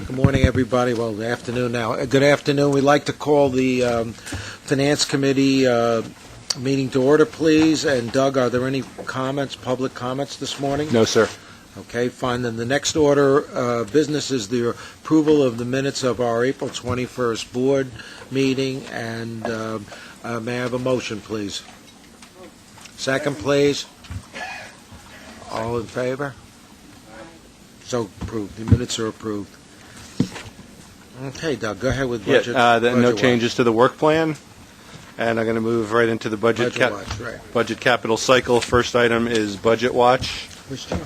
Good morning, everybody. Well, good afternoon now. Good afternoon. We'd like to call the Finance Committee meeting to order, please. And Doug, are there any comments, public comments this morning? No, sir. Okay, fine. Then the next order of business is the approval of the minutes of our April 21st board meeting. And may I have a motion, please? Second, please. All in favor? So approved. The minutes are approved. Okay, Doug, go ahead with budget. No changes to the work plan. And I'm going to move right into the budget capital cycle. First item is budget watch. Which time?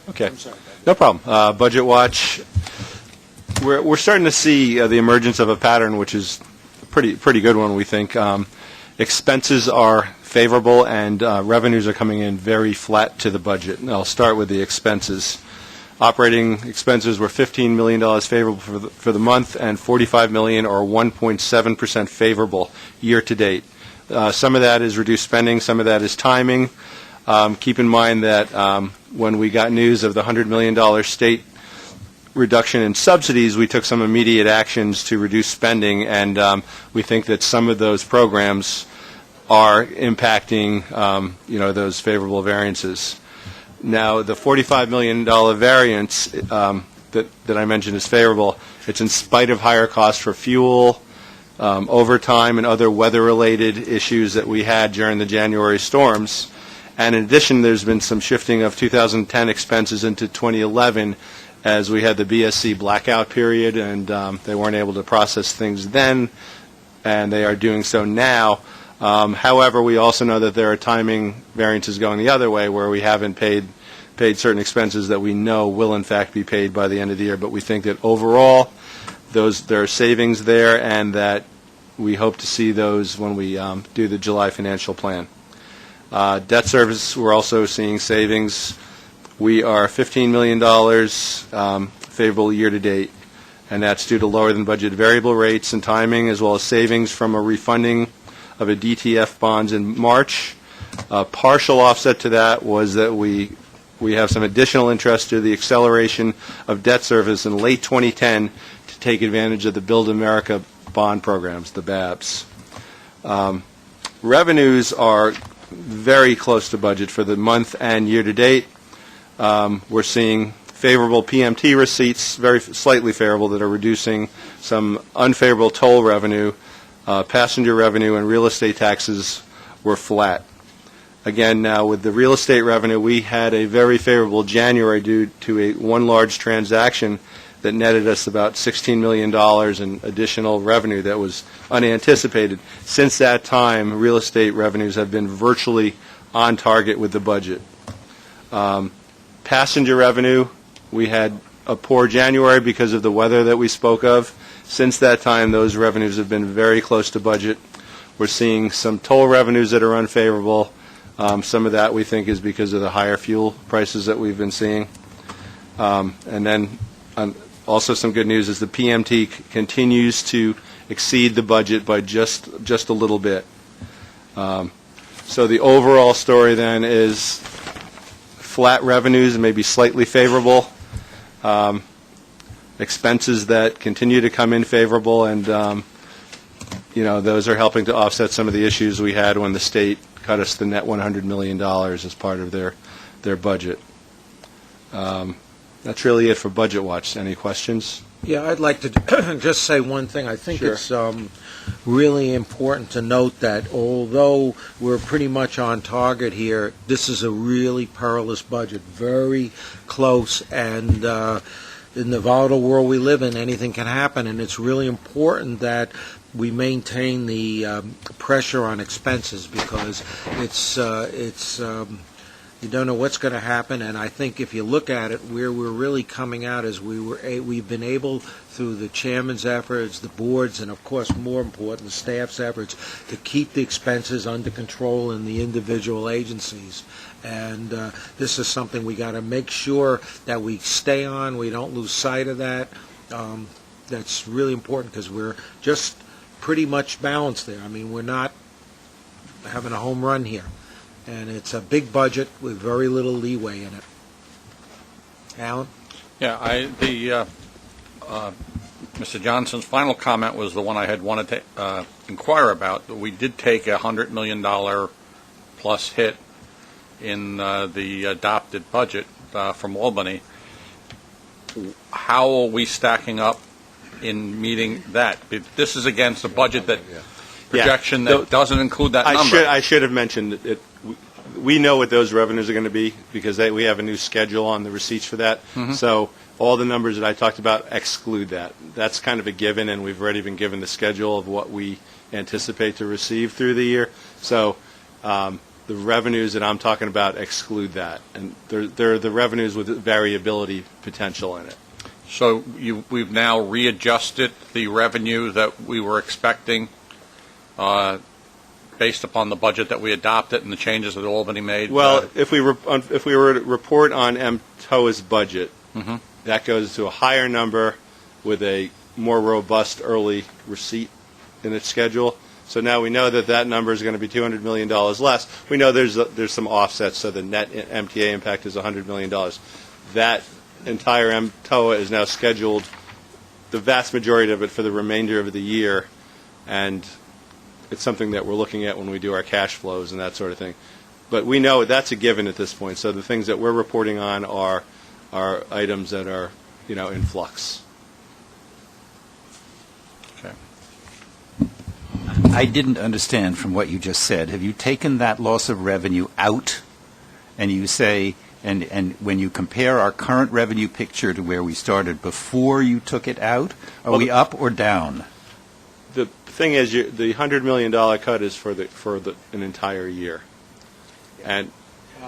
Okay, no problem. Budget watch. We're starting to see the emergence of a pattern, which is a pretty good one, we think. Expenses are favorable, and revenues are coming in very flat to the budget. And I'll start with the expenses. Operating expenses were $15 million favorable for the month, and $45 million, or 1.7% favorable year to date. Some of that is reduced spending, some of that is timing. Keep in mind that when we got news of the $100 million state reduction in subsidies, we took some immediate actions to reduce spending, and we think that some of those programs are impacting those favorable variances. Now, the $45 million variance that I mentioned is favorable. It's in spite of higher costs for fuel, overtime, and other weather-related issues that we had during the January storms. And in addition, there's been some shifting of 2010 expenses into 2011 as we had the BSC blackout period, and they weren't able to process things then, and they are doing so now. However, we also know that there are timing variances going the other way, where we haven't paid certain expenses that we know will in fact be paid by the end of the year. But we think that overall, there are savings there, and that we hope to see those when we do the July financial plan. Debt service, we're also seeing savings. We are $15 million favorable year to date, and that's due to lower than budgeted variable rates and timing, as well as savings from a refunding of a DTF bonds in March. Partial offset to that was that we have some additional interest due to the acceleration of debt service in late 2010 to take advantage of the Build America bond programs, the BABs. Revenues are very close to budget for the month and year to date. We're seeing favorable PMT receipts, very slightly favorable, that are reducing some unfavorable toll revenue. Passenger revenue and real estate taxes were flat. Again, now with the real estate revenue, we had a very favorable January due to one large transaction that netted us about $16 million in additional revenue that was unanticipated. Since that time, real estate revenues have been virtually on target with the budget. Passenger revenue, we had a poor January because of the weather that we spoke of. Since that time, those revenues have been very close to budget. We're seeing some toll revenues that are unfavorable. Some of that we think is because of the higher fuel prices that we've been seeing. And then also some good news is the PMT continues to exceed the budget by just a little bit. So the overall story then is flat revenues and maybe slightly favorable. Expenses that continue to come in favorable, and those are helping to offset some of the issues we had when the state cut us the net $100 million as part of their budget. That's really it for Budget Watch. Any questions? Yeah, I'd like to just say one thing. I think it's really important to note that although we're pretty much on target here, this is a really perilous budget, very close, and in the volatile world we live in, anything can happen, and it's really important that we maintain the pressure on expenses, because it's you don't know what's going to happen. And I think if you look at it, where we're really coming out is we've been able, through the chairman's efforts, the board's, and of course more important, the staff's efforts, to keep the expenses under control in the individual agencies. And this is something we got to make sure that we stay on. We don't lose sight of that. That's really important, because we're just pretty much balanced there. I mean, we're not having a home run here. And it's a big budget with very little leeway in it. Alan? Yeah, Mr. Johnson's final comment was the one I had wanted to inquire about. We did take a $100 million plus hit in the adopted budget from Albany. How are we stacking up in meeting that? This is against a budget that projection that doesn't include that number. I should have mentioned it. We know what those revenues are going to be because we have a new schedule on the receipts for that. Mm-hmm. So all the numbers that I talked about exclude that. That's kind of a given, and we've already been given the schedule of what we anticipate to receive through the year. So the revenues that I'm talking about exclude that, and they're the revenues with variability potential in it. So we've now readjusted the revenue that we were expecting based upon the budget that we adopted and the changes that Albany made? Well, if we were to report on MTOA's budget, mm-hmm. that goes to a higher number with a more robust early receipt in its schedule. So now we know that number is going to be $200 million less. We know there's some offsets, so the net MTA impact is $100 million. That entire MTOA is now scheduled, the vast majority of it, for the remainder of the year, and it's something that we're looking at when we do our cash flows and that sort of thing. But we know that's a given at this point. So the things that we're reporting on are items that are, in flux. Okay. I didn't understand from what you just said. Have you taken that loss of revenue out, and you say, and when you compare our current revenue picture to where we started before you took it out, are we up or down? The thing is, the $100 million cut is for an entire year, and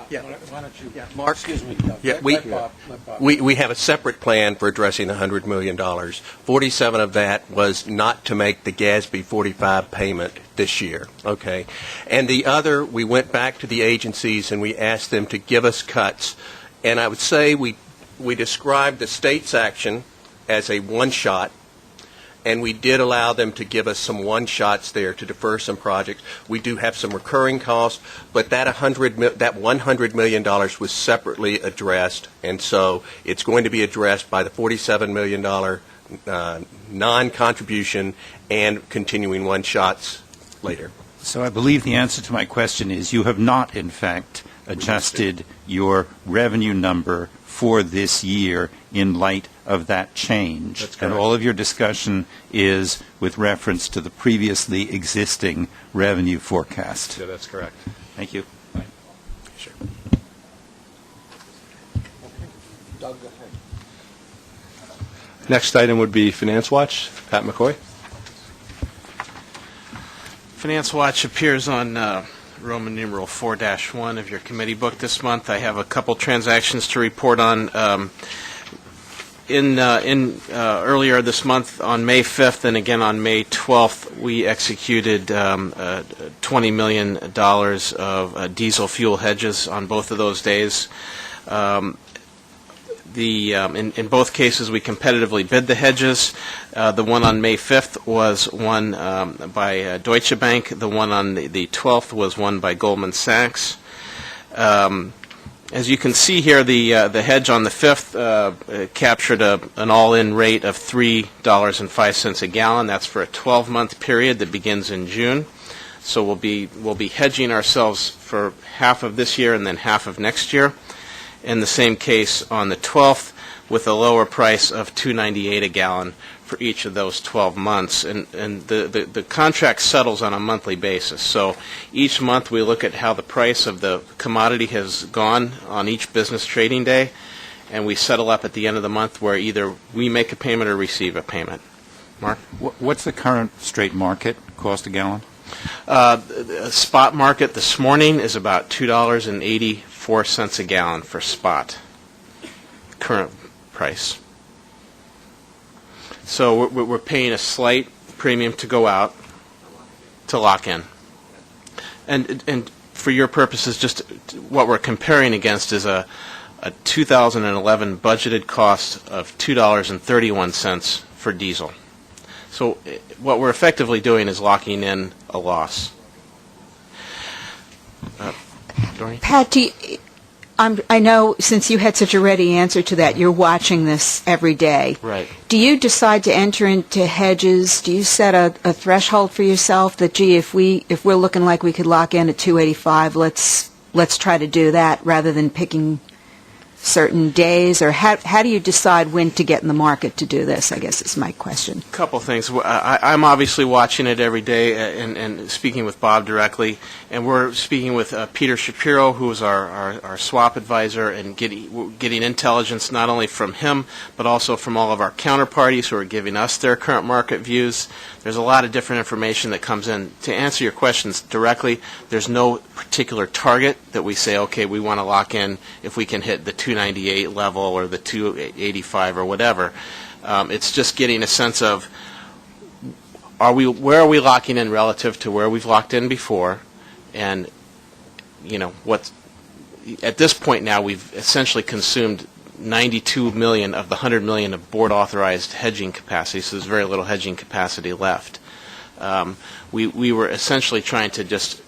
Why don't you, Mark? Excuse me, Doug. Yeah, Let Bob. we have a separate plan for addressing the $100 million. 47 of that was not to make the GASB 45 payment this year, okay? And the other, we went back to the agencies and we asked them to give us cuts. And I would say we described the state's action as a one-shot, and we did allow them to give us some one-shots there to defer some projects. We do have some recurring costs, but that $100 million was separately addressed, and so it's going to be addressed by the $47 million non-contribution and continuing one-shots later. So I believe the answer to my question is you have not, in fact, adjusted your revenue number for this year in light of that change. That's correct. And all of your discussion is with reference to the previously existing revenue forecast. yeah, that's correct. Thank you. Sure. Doug, go ahead. Next item would be Finance Watch. Pat McCoy. Finance Watch appears on Roman numeral 4-1 of your committee book this month. I have a couple transactions to report on. Earlier this month, on May 5th and again on May 12th, we executed $20 million of diesel fuel hedges on both of those days. In both cases, we competitively bid the hedges. The one on May 5th was won by Deutsche Bank. The one on the 12th was won by Goldman Sachs. As you can see here, the hedge on the 5th captured an all-in rate of $3.05 a gallon. That's for a 12-month period that begins in June. So we'll be hedging ourselves for half of this year and then half of next year. In the same case on the 12th, with a lower price of $2.98 a gallon for each of those 12 months. And the contract settles on a monthly basis. So each month we look at how the price of the commodity has gone on each business trading day, and we settle up at the end of the month where either we make a payment or receive a payment. Mark? What's the current straight market cost a gallon? The spot market this morning is about $2.84 a gallon for spot, current price. So we're paying a slight premium to go out to lock in. And for your purposes, just what we're comparing against is a 2011 budgeted cost of $2.31 for diesel. So what we're effectively doing is locking in a loss. Doreen? Pat, I know since you had such a ready answer to that, you're watching this every day. Right. Do you decide to enter into hedges? Do you set a threshold for yourself that, gee, if we're looking like we could lock in at 285, let's try to do that rather than picking certain days? Or how do you decide when to get in the market to do this, I guess is my question. Couple things. I'm obviously watching it every day and speaking with Bob directly, and we're speaking with Peter Shapiro, who is our swap advisor, and getting intelligence not only from him but also from all of our counterparties who are giving us their current market views. There's a lot of different information that comes in. To answer your questions directly, there's no particular target that we say, okay, we want to lock in if we can hit the 298 level or the 285 or whatever. It's just getting a sense of where are we locking in relative to where we've locked in before, and at this point now we've essentially consumed 92 million of the 100 million of board authorized hedging capacity, so there's very little hedging capacity left. We were essentially trying to just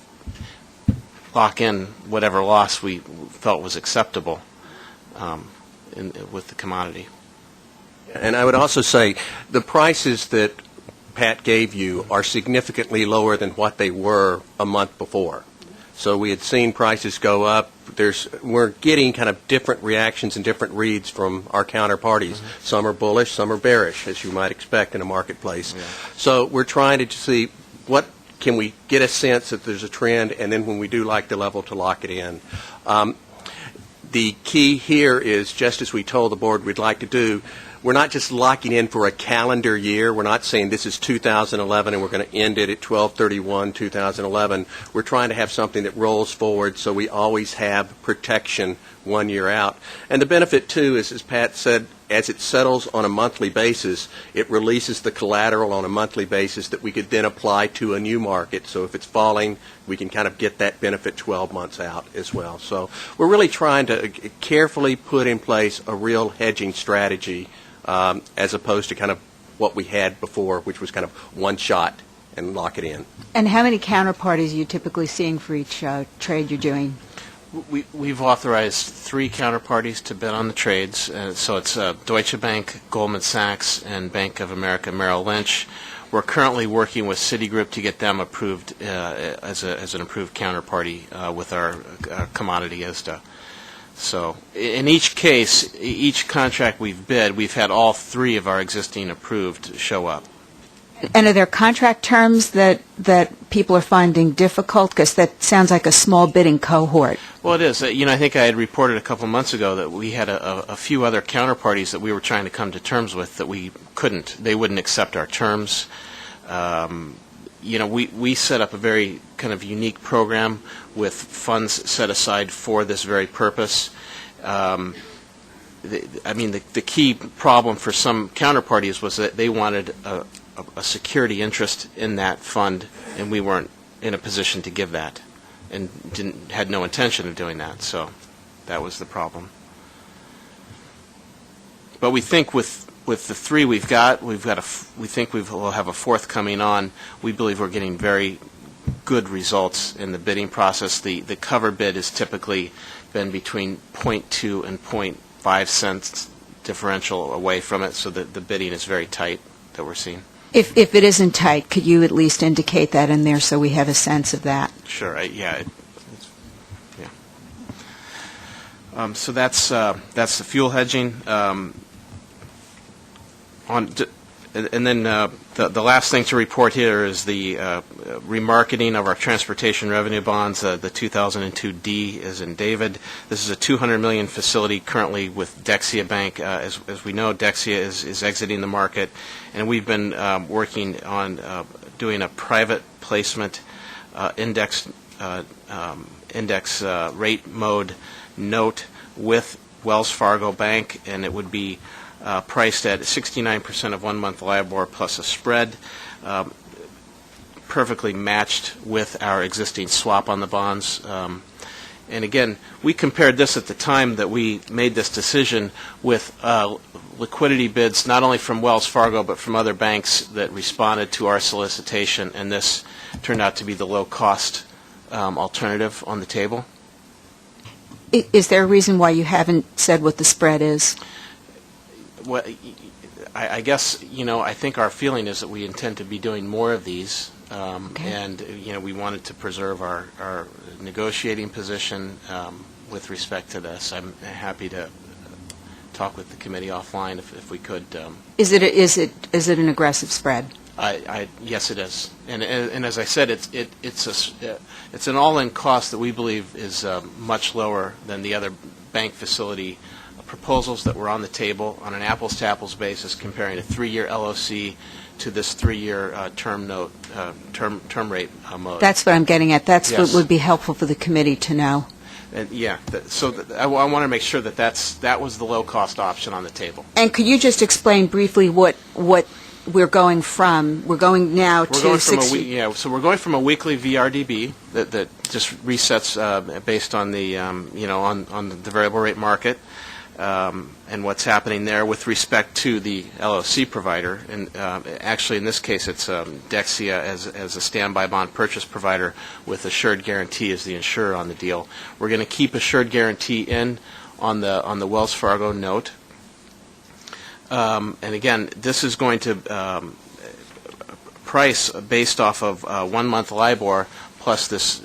lock in whatever loss we felt was acceptable with the commodity. And I would also say the prices that Pat gave you are significantly lower than what they were a month before. So we had seen prices go up. We're getting kind of different reactions and different reads from our counterparties. Mm-hmm. Some are bullish, some are bearish, as you might expect in a marketplace. Yeah. So we're trying to see what can we get a sense that there's a trend, and then when we do like the level, to lock it in. The key here is, just as we told the board we'd like to do, we're not just locking in for a calendar year. We're not saying this is 2011 and we're going to end it at 12/31/2011. We're trying to have something that rolls forward so we always have protection 1 year out. And the benefit, too, is, as Pat said, as it settles on a monthly basis, it releases the collateral on a monthly basis that we could then apply to a new market. So if it's falling, we can kind of get that benefit 12 months out as well. So we're really trying to carefully put in place a real hedging strategy as opposed to kind of what we had before, which was kind of one shot and lock it in. And how many counterparties are you typically seeing for each trade you're doing? We've authorized 3 counterparties to bid on the trades. So it's Deutsche Bank, Goldman Sachs, and Bank of America Merrill Lynch. We're currently working with Citigroup to get them approved as an approved counterparty with our commodity ISDA. So in each case, each contract we've bid, we've had all 3 of our existing approved show up. And are there contract terms that people are finding difficult? Because that sounds like a small bidding cohort. Well, it is. I think I had reported a couple months ago that we had a few other counterparties that we were trying to come to terms with that we couldn't. They wouldn't accept our terms. We set up a very kind of unique program with funds set aside for this very purpose. The key problem for some counterparties was that they wanted a security interest in that fund, and we weren't in a position to give that, and had no intention of doing that. So that was the problem. But we think with the 3 we think we'll have a 4th coming on. We believe we're getting very good results in the bidding process. The cover bid has typically been between 0.2 and 0.5 cents differential away from it, so that the bidding is very tight that we're seeing. If it isn't tight, could you at least indicate that in there so we have a sense of that? Sure. So that's the fuel hedging. And then the last thing to report here is the remarketing of our transportation revenue bonds. The 2002D is in David. This is a $200 million facility currently with Dexia Bank. As we know, Dexia is exiting the market, and we've been working on doing a private placement index rate mode note with Wells Fargo Bank, and it would be priced at 69% of 1-month LIBOR plus a spread, perfectly matched with our existing swap on the bonds. And again, we compared this at the time that we made this decision with liquidity bids, not only from Wells Fargo, but from other banks that responded to our solicitation, and this turned out to be the low-cost alternative on the table. Is there a reason why you haven't said what the spread is? Well, I guess, I think our feeling is that we intend to be doing more of these, and, we wanted to preserve our negotiating position with respect to this. I'm happy to talk with the committee offline if we could. Is it an aggressive spread? Yes, it is. And as I said, it's an all-in cost that we believe is much lower than the other bank facility proposals that were on the table on an apples-to-apples basis, comparing a 3-year LOC to this 3-year term note, term rate mode. That's what I'm getting at. That's Yes. what would be helpful for the committee to know. And I want to make sure that that was the low-cost option on the table. And could you just explain briefly what we're going from? We're going now to We're going from 60. so we're going from a weekly VRDB that just resets based on the on the variable rate market and what's happening there with respect to the LOC provider. And actually, in this case, it's Dexia as a standby bond purchase provider with Assured Guarantee as the insurer on the deal. We're going to keep Assured Guarantee in on the Wells Fargo note. And again, this is going to price based off of 1-month LIBOR plus this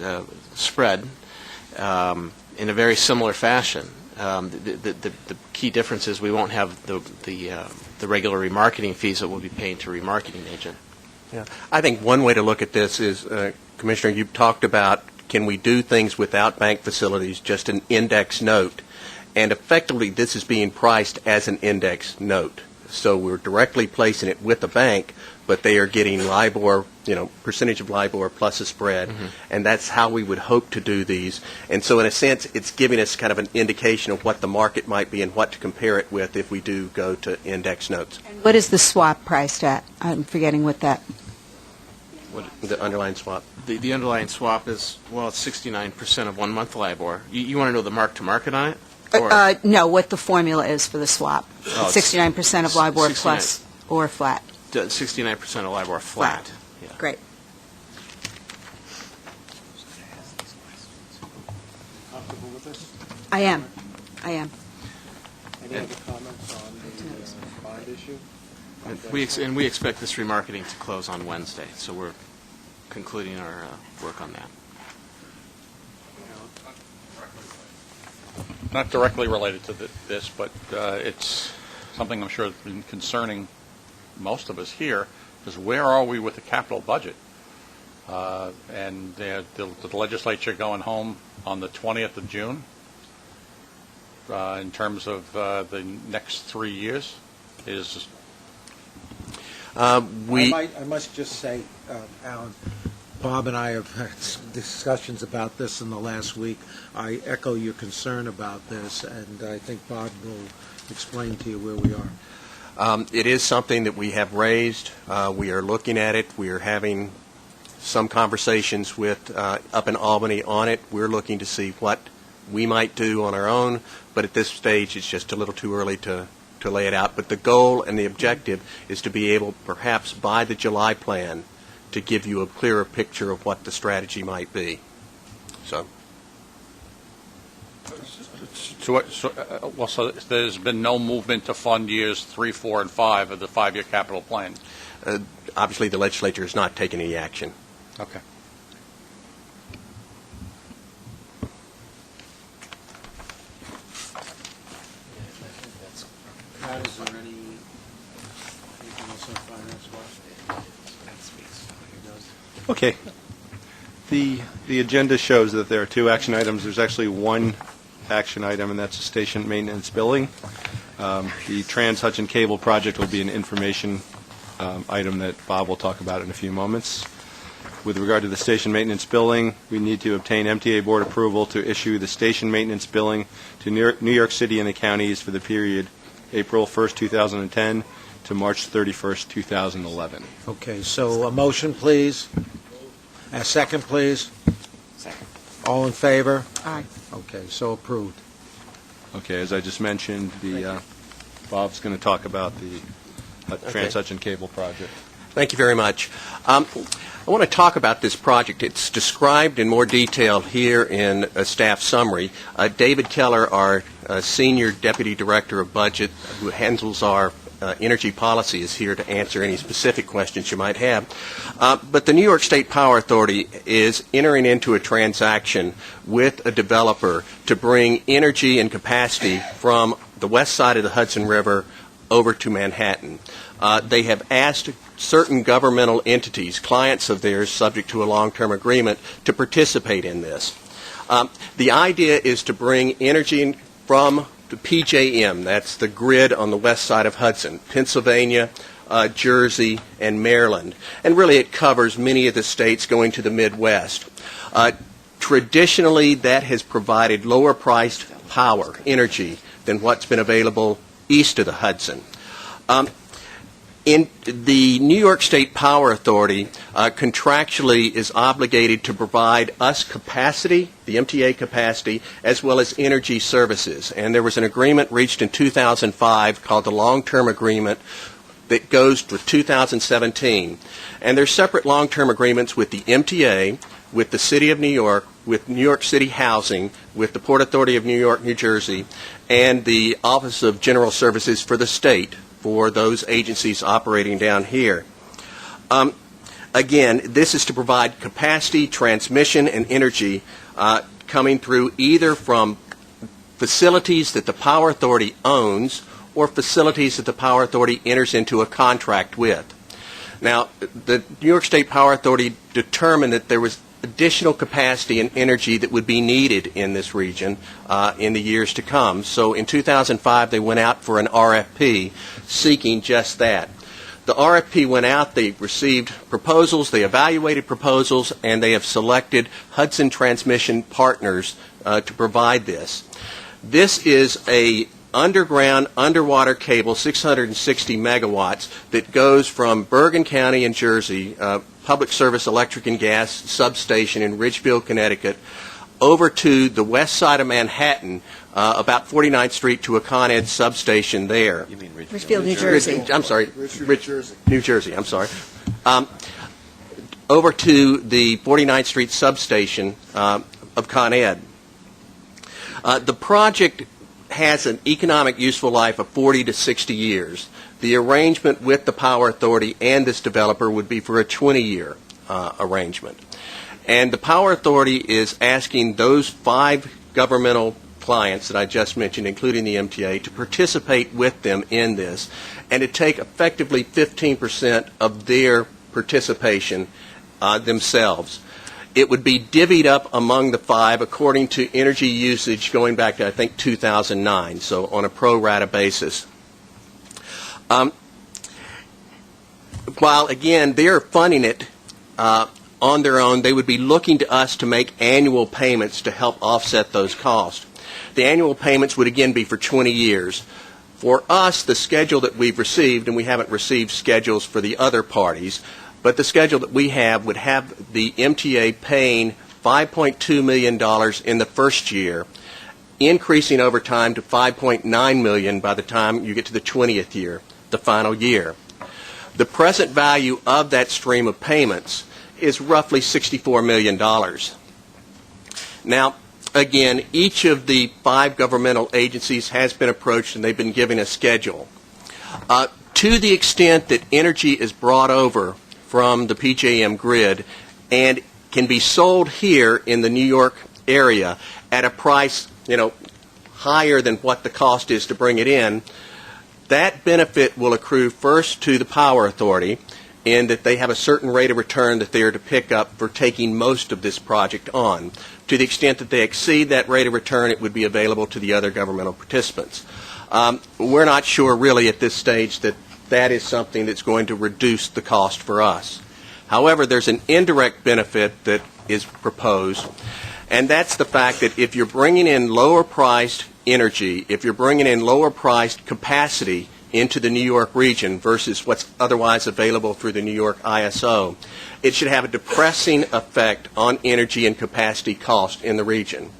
spread in a very similar fashion. The key difference is we won't have the regular remarketing fees that we'll be paying to a remarketing agent. Yeah. I think one way to look at this is, Commissioner, you've talked about, can we do things without bank facilities, just an index note? And effectively, this is being priced as an index note. So we're directly placing it with the bank, but they are getting LIBOR, percentage of LIBOR plus a spread, and that's how we would hope to do these. And so in a sense, it's giving us kind of an indication of what the market might be and what to compare it with if we do go to index notes. What is the swap priced at? I'm forgetting what that. The underlying swap. The underlying swap is, it's 69% of 1-month LIBOR. You want to know the mark-to-market on it? Or- No, what the formula is for the swap. Oh, it's 69% of LIBOR 69. plus or flat. 69% of LIBOR flat. Yeah. Great. Comfortable with this? I am. Any other comments on the bond issue? And we expect this remarketing to close on Wednesday, so we're concluding our work on that. Not directly related to this, but it's something I'm sure has been concerning most of us here, is where are we with the capital budget? And the legislature going home on the 20th of June in terms of the next 3 years is... I must just say, Alan, Bob and I have had discussions about this in the last week. I echo your concern about this, and I think Bob will explain to you where we are. It is something that we have raised. We are looking at it. We are having some conversations with up in Albany on it. We're looking to see what we might do on our own, but at this stage it's just a little too early to lay it out. But the goal and the objective is to be able, perhaps by the July plan, to give you a clearer picture of what the strategy might be. So there's been no movement to fund years 3, 4, and 5 of the 5-year capital plan. obviously the legislature has not taken any action. Okay. Pat, is there anything else on finance-wise? Okay. The agenda shows that there are 2 action items. There's actually 1 action item, and that's station maintenance billing. The Trans-Hudson Cable project will be an information item that Bob will talk about in a few moments. With regard to the station maintenance billing, we need to obtain MTA Board approval to issue the station maintenance billing to New York City and the counties for the period April 1st, 2010 to March 31st, 2011. Okay, so a motion, please. A second, please. Second. All in favor? Aye. Okay, so approved. Okay, as I just mentioned, Bob's going to talk about the Trans-Hudson Cable project. Thank you very much. I want to talk about this project. It's described in more detail here in a staff summary. David Keller, our Senior Deputy Director of Budget, who handles our energy policy, is here to answer any specific questions you might have. But the New York State Power Authority is entering into a transaction with a developer to bring energy and capacity from the west side of the Hudson River over to Manhattan. They have asked certain governmental entities, clients of theirs subject to a long-term agreement, to participate in this. The idea is to bring energy from the PJM, that's the grid on the west side of Hudson, Pennsylvania, Jersey, and Maryland. And really it covers many of the states going to the Midwest. Traditionally, that has provided lower-priced power, energy, than what's been available east of the Hudson. In the New York State Power Authority contractually is obligated to provide us capacity, the MTA capacity, as well as energy services. And there was an agreement reached in 2005 called the Long-Term Agreement that goes to 2017. And there's separate long-term agreements with the MTA, with the City of New York, with New York City Housing, with the Port Authority of New York, New Jersey, and the Office of General Services for the state, for those agencies operating down here. Again, this is to provide capacity, transmission, and energy coming through either from facilities that the Power Authority owns or facilities that the Power Authority enters into a contract with. Now, the New York State Power Authority determined that there was additional capacity and energy that would be needed in this region in the years to come. So in 2005, they went out for an RFP seeking just that. The RFP went out, they received proposals, they evaluated proposals, and they have selected Hudson Transmission Partners to provide this. This is a underground, underwater cable, 660 megawatts, that goes from Bergen County in Jersey, Public Service Electric and Gas substation in Ridgeville, Connecticut, over to the west side of Manhattan, about 49th Street, to a Con Ed substation there. You mean Ridgefield, New Jersey. I'm sorry. New Jersey, I'm sorry. Over to the 49th Street substation of Con Ed. The project has an economic useful life of 40 to 60 years. The arrangement with the Power Authority and this developer would be for a 20-year arrangement. And the Power Authority is asking those 5 governmental clients that I just mentioned, including the MTA, to participate with them in this and to take effectively 15% of their participation themselves. It would be divvied up among the 5 according to energy usage going back to, I think, 2009, so on a pro rata basis. While, again, they're funding it on their own, they would be looking to us to make annual payments to help offset those costs. The annual payments would, again, be for 20 years. For us, the schedule that we've received, and we haven't received schedules for the other parties, but the schedule that we have would have the MTA paying $5.2 million in the first year, increasing over time to $5.9 million by the time you get to the 20th year, the final year. The present value of that stream of payments is roughly $64 million. Now, again, each of the 5 governmental agencies has been approached and they've been given a schedule. To the extent that energy is brought over from the PJM grid and can be sold here in the New York area at a price, higher than what the cost is to bring it in, that benefit will accrue first to the Power Authority in that they have a certain rate of return that they are to pick up for taking most of this project on. To the extent that they exceed that rate of return, it would be available to the other governmental participants. We're not sure really at this stage that that is something that's going to reduce the cost for us. However, there's an indirect benefit that is proposed, and that's the fact that if you're bringing in lower-priced energy, if you're bringing in lower-priced capacity into the New York region versus what's otherwise available through the New York ISO, it should have a depressing effect on energy and capacity cost in the region.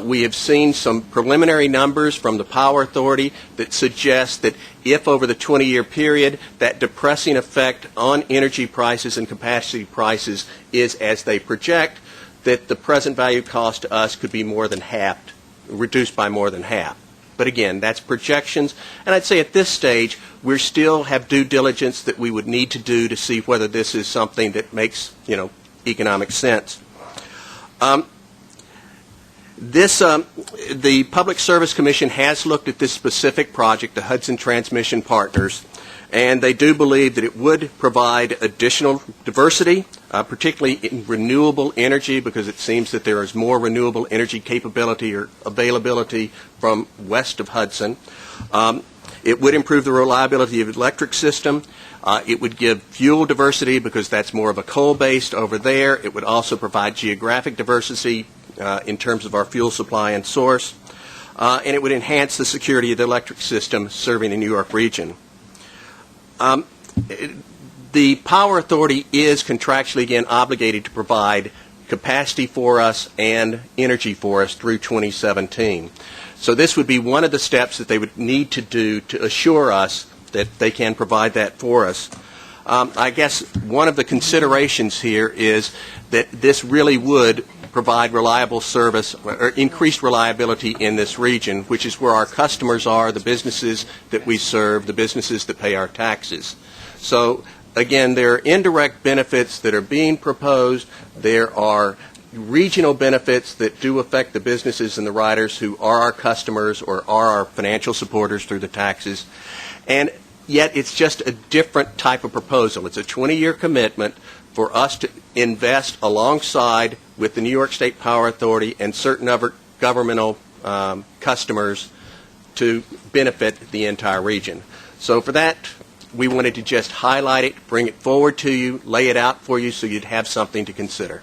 We have seen some preliminary numbers from the Power Authority that suggest that if over the 20-year period that depressing effect on energy prices and capacity prices is as they project, that the present value cost to us could be more than halved, reduced by more than half. But again, that's projections, and I'd say at this stage we still have due diligence that we would need to do to see whether this is something that makes, economic sense. The Public Service Commission has looked at this specific project, the Hudson Transmission Partners, and they do believe that it would provide additional diversity, particularly in renewable energy, because it seems that there is more renewable energy capability or availability from west of Hudson. It would improve the reliability of the electric system. It would give fuel diversity because that's more of a coal-based over there. It would also provide geographic diversity in terms of our fuel supply and source. And it would enhance the security of the electric system serving the New York region. The Power Authority is contractually, again, obligated to provide capacity for us and energy for us through 2017. So this would be one of the steps that they would need to do to assure us that they can provide that for us. I guess one of the considerations here is that this really would provide reliable service or increased reliability in this region, which is where our customers are, the businesses that we serve, the businesses that pay our taxes. So again, there are indirect benefits that are being proposed. There are regional benefits that do affect the businesses and the riders who are our customers or are our financial supporters through the taxes. And yet it's just a different type of proposal. It's a 20-year commitment for us to invest alongside with the New York State Power Authority and certain other governmental customers to benefit the entire region. So for that, we wanted to just highlight it, bring it forward to you, lay it out for you so you'd have something to consider.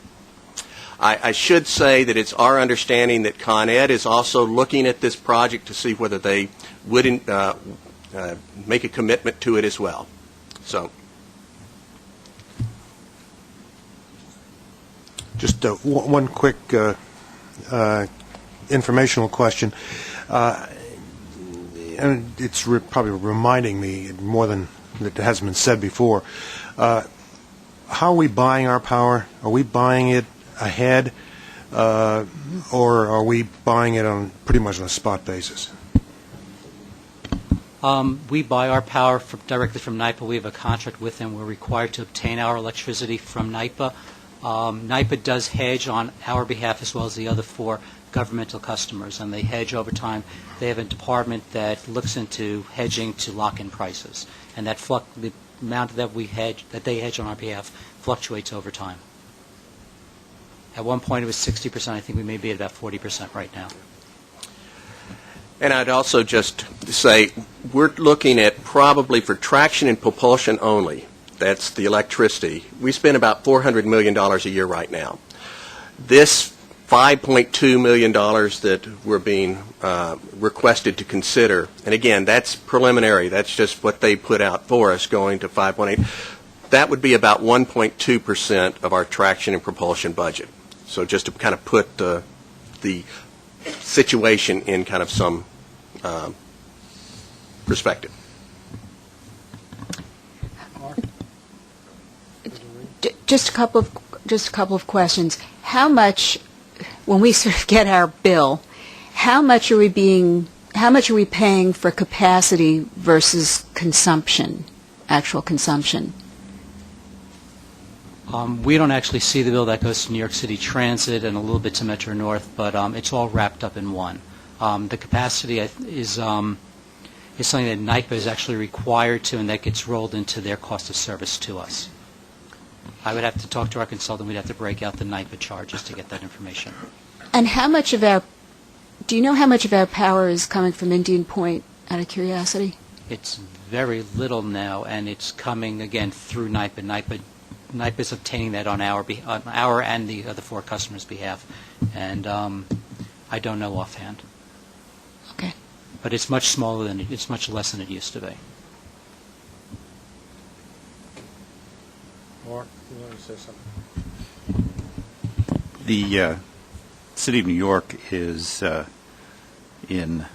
I should say that it's our understanding that Con Ed is also looking at this project to see whether they wouldn't make a commitment to it as well. So, just one quick informational question, and it's probably reminding me more than that has been said before. How are we buying our power? Are we buying it ahead, or are we buying it on pretty much on a spot basis? We buy our power directly from NYPA. We have a contract with them. We're required to obtain our electricity from NYPA. NYPA does hedge on our behalf as well as the other four governmental customers, and they hedge over time. They have a department that looks into hedging to lock in prices, and that the amount that they hedge on our behalf fluctuates over time. At one point it was 60%. I think we may be at about 40% right now. And I'd also just say we're looking at probably for traction and propulsion only. That's the electricity. We spend about $400 million a year right now. This $5.2 million that we're being requested to consider, and again, that's preliminary. That's just what they put out for us going to 5.8. That would be about 1.2% of our traction and propulsion budget. So just to kind of put the situation in kind of some perspective. Just a couple of questions. How much, when we sort of get our bill, how much are we paying for capacity versus consumption, actual consumption? We don't actually see the bill. That goes to New York City Transit and a little bit to Metro North, but it's all wrapped up in one. The capacity is something that NYPA is actually required to, and that gets rolled into their cost of service to us. I would have to talk to our consultant. We'd have to break out the NYPA charges to get that information. And do you know how much of our power is coming from Indian Point, out of curiosity? It's very little now, and it's coming, again, through NYPA. NYPA is obtaining that on our and the other four customers' behalf, and I don't know offhand. Okay. But it's much smaller it's much less than it used to be. Mark, you want to say something? The City of New York is in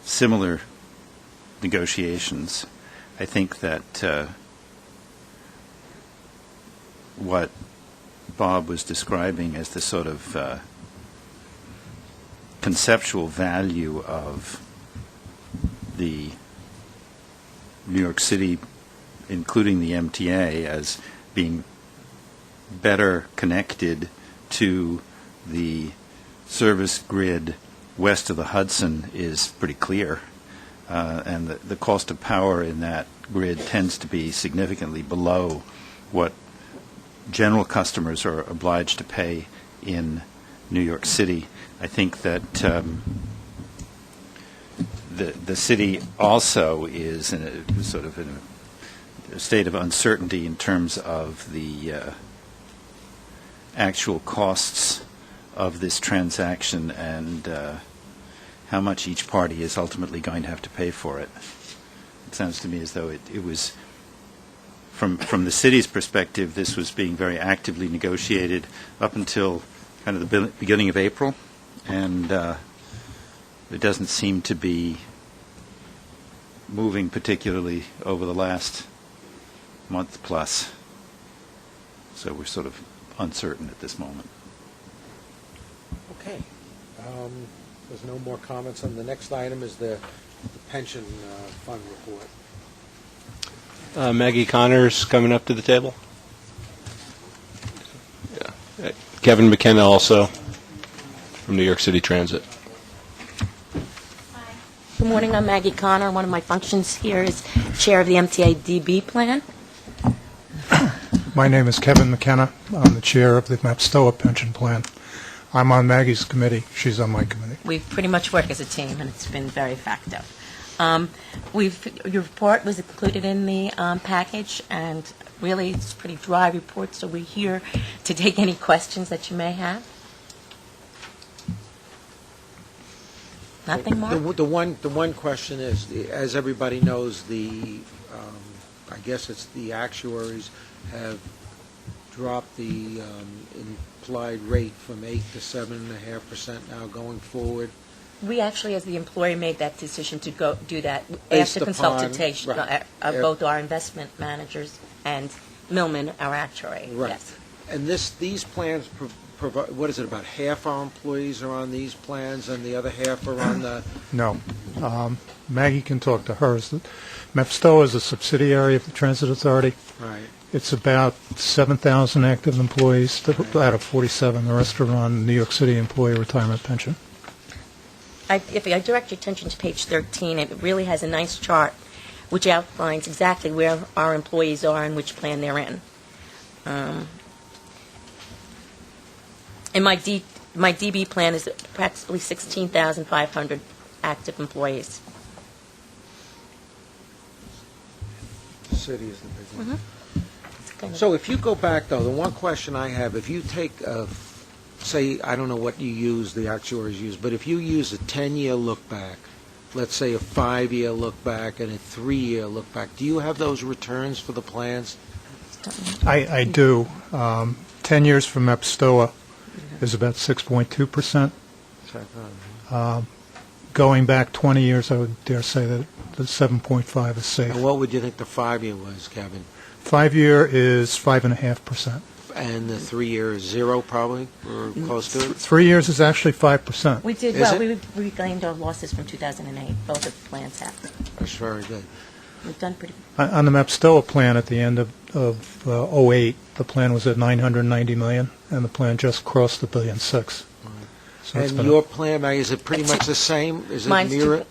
similar negotiations. I think that what Bob was describing as the sort of conceptual value of the New York City, including the MTA, as being better connected to the service grid west of the Hudson is pretty clear. And the cost of power in that grid tends to be significantly below what general customers are obliged to pay in New York City. I think that the city also is in a sort of in a state of uncertainty in terms of the actual costs of this transaction and how much each party is ultimately going to have to pay for it. It sounds to me as though it was, from the city's perspective, this was being very actively negotiated up until kind of the beginning of April, and it doesn't seem to be moving particularly over the last month plus. So we're sort of uncertain at this moment. Okay. There's no more comments on the next item is the pension fund report. Maggie Connor's coming up to the table. Yeah. Kevin McKenna also from New York City Transit. Good morning, I'm Maggie Connor. One of my functions here is chair of the MTA DB plan. My name is Kevin McKenna. I'm the chair of the MAPSTOA pension plan. I'm on Maggie's committee. She's on my committee. We pretty much work as a team, and it's been very effective. Your report was included in the package, and really it's a pretty dry report, so we're here to take any questions that you may have. Nothing more? The one question is, as everybody knows, I guess it's the actuaries have dropped the implied rate from 8 to 7.5% now going forward. We actually, as the employer, made that decision to go do that Based after upon- consultation right. of both our investment managers and Millman, our actuary. Right. Yes. And these plans provide, what is it, about half our employees are on these plans and the other half are on the... No. Maggie can talk to hers. MAPSTOA is a subsidiary of the Transit Authority. Right. It's about 7,000 active employees out of 47. The rest are on New York City Employee Retirement Pension. If I direct your attention to page 13, it really has a nice chart which outlines exactly where our employees are and which plan they're in. And my DB plan is approximately 16,500 active employees. The city is the big one. It's kind of- So if you go back, though, the one question I have, if you take, say, I don't know what you use, the actuaries use, but if you use a 10-year look back, let's say a 5-year look back and a 3-year look back, do you have those returns for the plans? I do. 10 years from MAPSTOA is about 6.2%. Going back 20 years, I would dare say that the 7.5 is safe. And what would you think the 5-year was, Kevin? 5-year is 5.5%. And the 3-year is 0, probably, or close to it? 3 years is actually 5%. We did Is well. it? We reclaimed our losses from 2008. Both of the plans have. That's very good. We've done pretty good. On the MAPSTOA plan at the end of '08, the plan was at $990 million, and the plan just crossed $1.6 billion. So it's And been your plan, Maggie, is it pretty much the same? Is it Mine's mirror?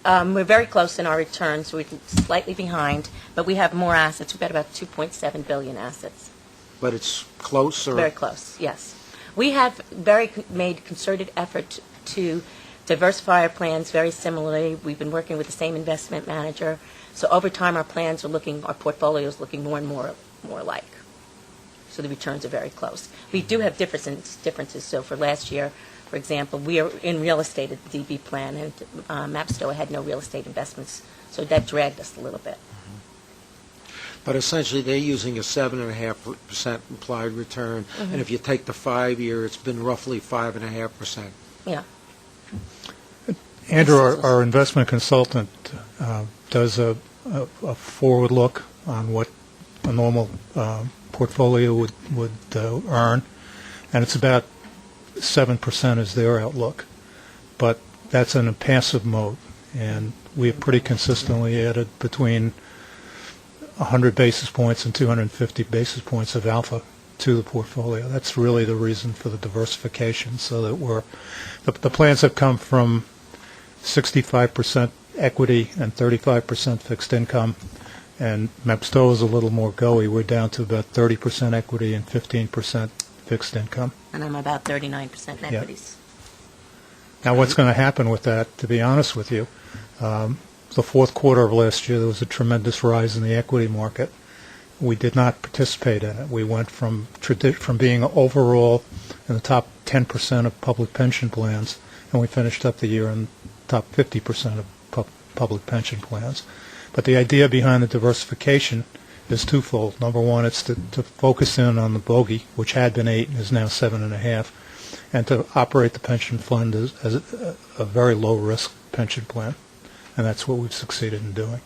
we're very close in our returns. We're slightly behind, but we have more assets. We've got about $2.7 billion assets. But it's close, or? Very close, yes. We have made concerted effort to diversify our plans very similarly. We've been working with the same investment manager. So over time, our portfolio is looking more and more alike. So the returns are very close. We do have differences. So for last year, for example, we are in real estate at the DB plan, and MAPSTOA had no real estate investments. So that dragged us a little bit. But essentially, they're using a 7.5% implied return, and if you take the 5-year, it's been roughly 5.5%. Yeah. Andrew, our investment consultant, does a forward look on what a normal portfolio would earn, and it's about 7% is their outlook. But that's in a passive mode, and we have pretty consistently added between 100 basis points and 250 basis points of alpha to the portfolio. That's really the reason for the diversification, so that the plans have come from 65% equity and 35% fixed income, and MEPSTO is a little more go-y. We're down to about 30% equity and 15% fixed income. And I'm about 39% in equities. Now, what's going to happen with that, to be honest with you, the fourth quarter of last year, there was a tremendous rise in the equity market. We did not participate in it. We went from being overall in the top 10% of public pension plans, and we finished up the year in top 50% of public pension plans. But the idea behind the diversification is twofold. Number one, it's to focus in on the bogey, which had been 8 and is now 7.5, and to operate the pension fund as a very low-risk pension plan. And that's what we've succeeded in doing.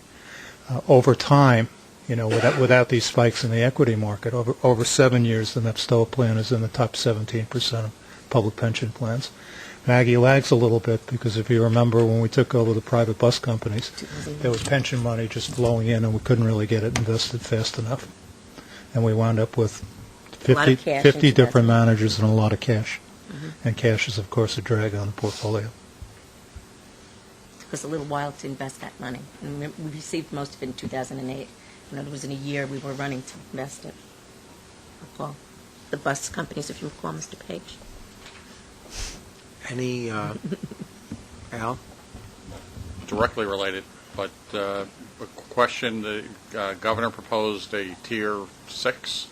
Over time, without these spikes in the equity market, over 7 years, the MEPSTO plan is in the top 17% of public pension plans. Maggie lags a little bit because if you remember when we took over the private bus companies, there was pension money just flowing in and we couldn't really get it invested fast enough. And we wound up with 50 different managers and a lot of cash. And cash is, of course, a drag on the portfolio. It took us a little while to invest that money. And we received most of it in 2008. And it was in a year we were running to invest it. Recall the bus companies, if you recall, Mr. Page. Any, Al? Directly related, but a question, the governor proposed a Tier 6,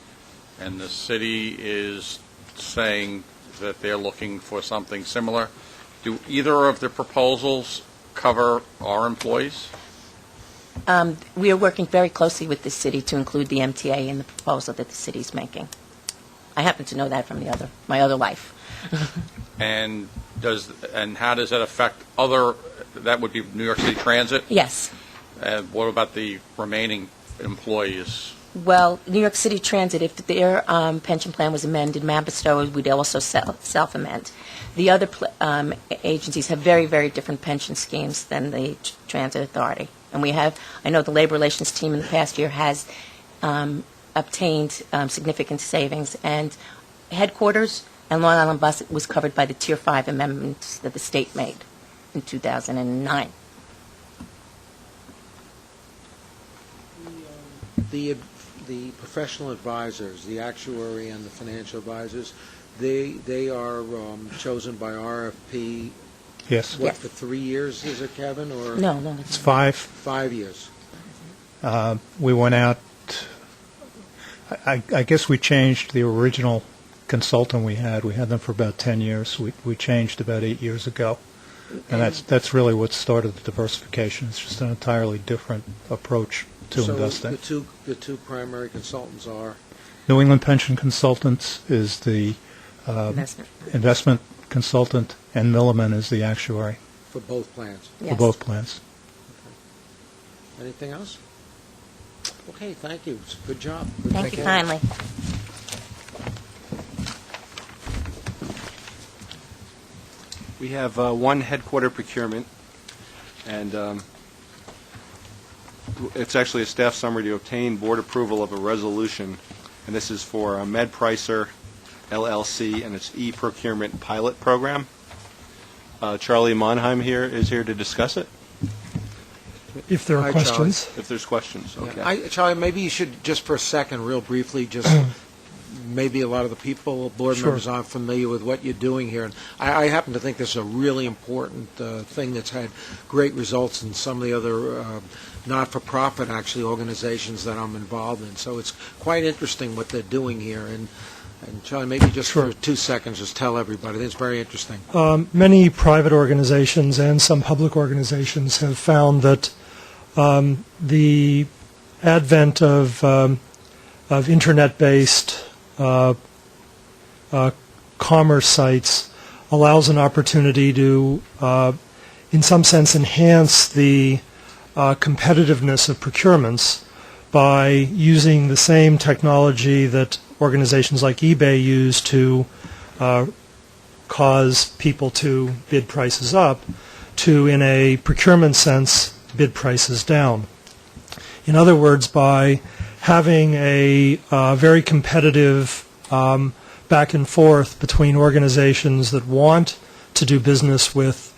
and the city is saying that they're looking for something similar. Do either of the proposals cover our employees? We are working very closely with the city to include the MTA in the proposal that the city's making. I happen to know that from my other life. And how does that affect that would be New York City Transit? Yes. And what about the remaining employees? Well, New York City Transit, if their pension plan was amended, MEPSTO would also self-amend. The other agencies have very, very different pension schemes than the Transit Authority. And I know the Labor Relations team in the past year has obtained significant savings, and headquarters and Long Island Bus was covered by the Tier 5 amendments that the state made in 2009. The professional advisors, the actuary and the financial advisors, they are chosen by RFP. Yes. What, for 3 years, is it, Kevin? Or No. It's 5. 5 years. We went out, I guess we changed the original consultant we had. We had them for about 10 years. We changed about 8 years ago. And that's really what started the diversification. It's just an entirely different approach to investing. So the two primary consultants are? New England Pension Consultants is the investment consultant, and Milliman is the actuary. For both plans? Yes. For both plans. Okay. Anything else? Okay, thank you. Good job. Thank you kindly. We have one headquarter procurement, and it's actually a staff summary to obtain board approval of a resolution, and this is for MedPricer LLC and its e-procurement pilot program. Charlie Monheim is here to discuss it. If there are Hi, questions. If there's questions, okay. Yeah. Charlie, maybe you should, just for a second, real briefly, just maybe a lot of the board Sure. members aren't familiar with what you're doing here. And I happen to think this is a really important thing that's had great results in some of the other not-for-profit, actually, organizations that I'm involved in. So it's quite interesting what they're doing here. And Charlie, maybe just Sure. for 2 seconds, just tell everybody. It's very interesting. Many private organizations and some public organizations have found that the advent of internet-based commerce sites allows an opportunity to, in some sense, enhance the competitiveness of procurements by using the same technology that organizations like eBay use to cause people to bid prices up, to, in a procurement sense, bid prices down. In other words, by having a very competitive back and forth between organizations that want to do business with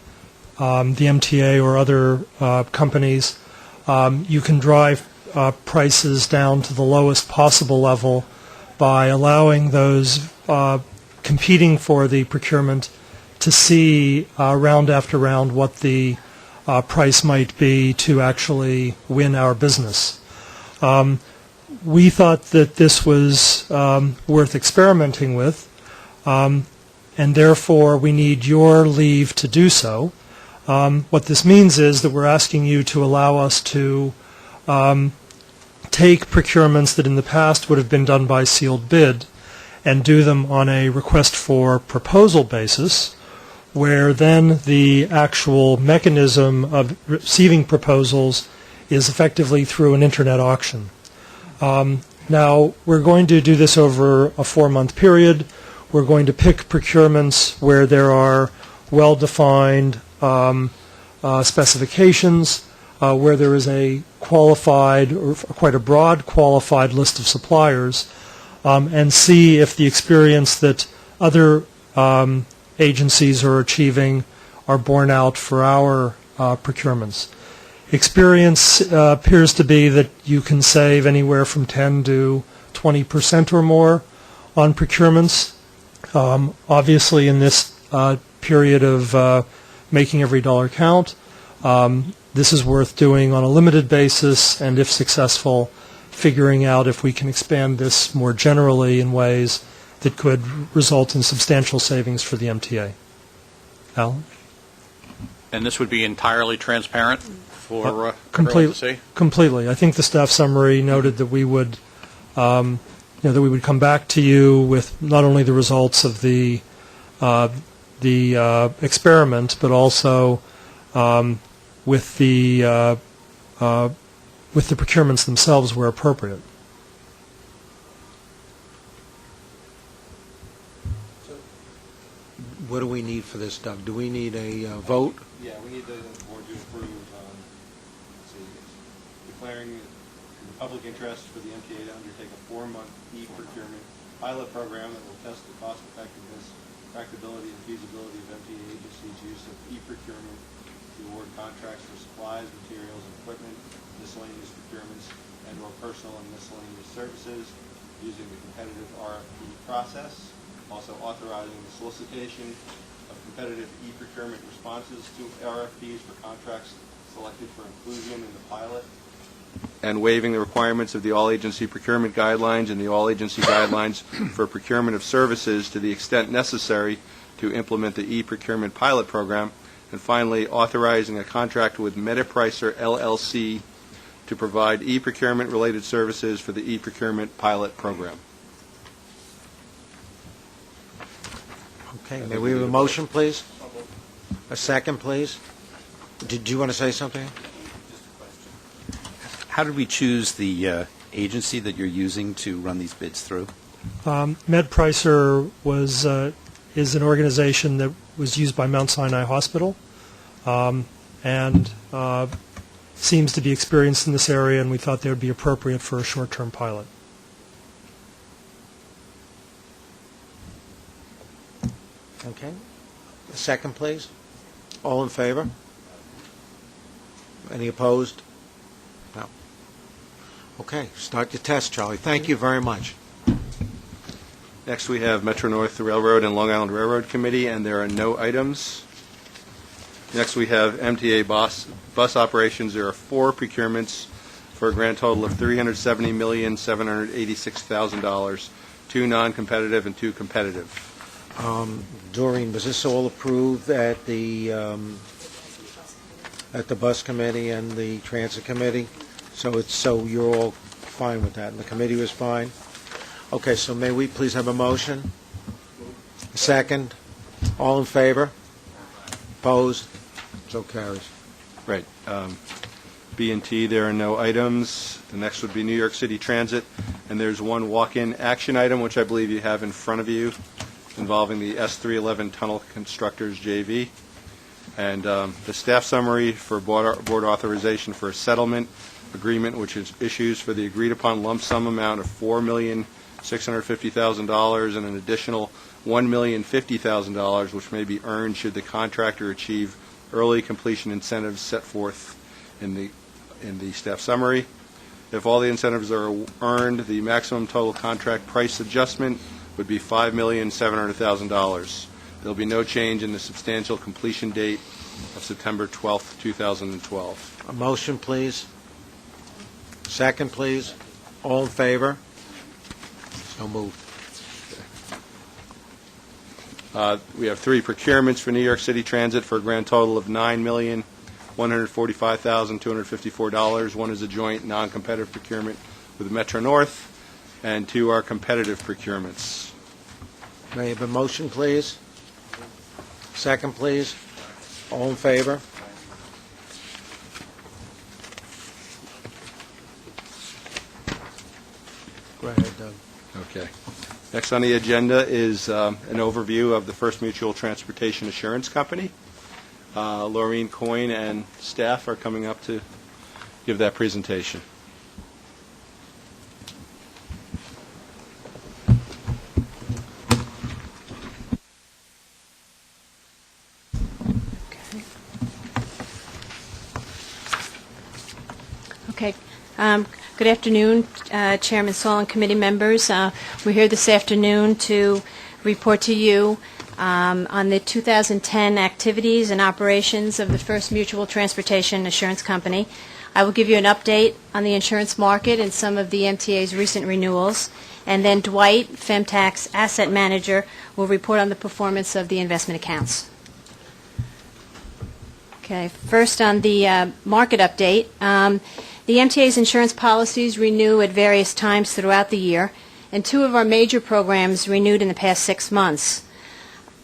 the MTA or other companies, you can drive prices down to the lowest possible level by allowing those competing for the procurement to see round after round what the price might be to actually win our business. We thought that this was worth experimenting with, and therefore we need your leave to do so. What this means is that we're asking you to allow us to take procurements that in the past would have been done by sealed bid and do them on a request for proposal basis, where then the actual mechanism of receiving proposals is effectively through an internet auction. Now, we're going to do this over a 4-month period. We're going to pick procurements where there are well-defined specifications, where there is a qualified, or quite a broad qualified list of suppliers, and see if the experience that other agencies are achieving are borne out for our procurements. Experience appears to be that you can save anywhere from 10 to 20% or more on procurements. Obviously, in this period of making every dollar count, this is worth doing on a limited basis, and if successful, figuring out if we can expand this more generally in ways that could result in substantial savings for the MTA. Alan? And this would be entirely transparent for everyone to see? Completely. I think the staff summary noted that we would, that we would come back to you with not only the results of the experiment, but also with the procurements themselves where appropriate. What do we need for this, Doug? Do we need a vote? Yeah, we need the board to approve, declaring the public interest for the MTA to undertake a 4-month e-procurement pilot program that will test the cost effectiveness, practicability, and feasibility of MTA agencies' use of e-procurement to award contracts for supplies, materials, equipment, miscellaneous procurements, and/or personal and miscellaneous services using the competitive RFP process. Also authorizing the solicitation of competitive e-procurement responses to RFPs for contracts selected for inclusion in the pilot. And waiving the requirements of the all-agency procurement guidelines and the all-agency guidelines for procurement of services to the extent necessary to implement the e-procurement pilot program. And finally, authorizing a contract with MetaPricer LLC to provide e-procurement related services for the e-procurement pilot program. Okay, may we have a motion, please? A second, please? Did you want to say something? How did we choose the agency that you're using to run these bids through? MedPricer is an organization that was used by Mount Sinai Hospital and seems to be experienced in this area, and we thought they would be appropriate for a short-term pilot. Okay. A second, please. All in favor? Any opposed? No. Okay, start your test, Charlie. Thank you very much. Next, we have Metro North Railroad and Long Island Railroad Committee, and there are no items. Next, we have MTA bus operations. There are 4 procurements for a grand total of $370,786,000, 2 non-competitive and 2 competitive. Doreen, was this all approved at the bus committee and the transit committee? So you're all fine with that, and the committee was fine? Okay, so may we please have a motion? Second? All in favor? Opposed? So carries. Right. B and T, there are no items. The next would be New York City Transit, and there's one walk-in action item, which I believe you have in front of you, involving the S311 Tunnel Constructors JV. And the staff summary for board authorization for a settlement agreement, which is issues for the agreed-upon lump sum amount of $4,650,000 and an additional $1,050,000, which may be earned should the contractor achieve early completion incentives set forth in the staff summary. If all the incentives are earned, the maximum total contract price adjustment would be $5,700,000. There will be no change in the substantial completion date of September 12th, 2012. A motion, please. Second, please. All in favor? So moved. We have 3 procurements for New York City Transit for a grand total of $9,145,254. One is a joint non-competitive procurement with Metro North, and 2 are competitive procurements. May I have a motion, please? Second, please. All in favor? Go ahead, Doug. Okay. Next on the agenda is an overview of the First Mutual Transportation Assurance Company. Laureen Coyne and staff are coming up to give that presentation. Okay. Good afternoon, Chairman Saul and committee members. We're here this afternoon to report to you on the 2010 activities and operations of the First Mutual Transportation Assurance Company. I will give you an update on the insurance market and some of the MTA's recent renewals, and then Dwight, Femtac's asset manager, will report on the performance of the investment accounts. Okay, first on the market update. The MTA's insurance policies renew at various times throughout the year, and 2 of our major programs renewed in the past 6 months.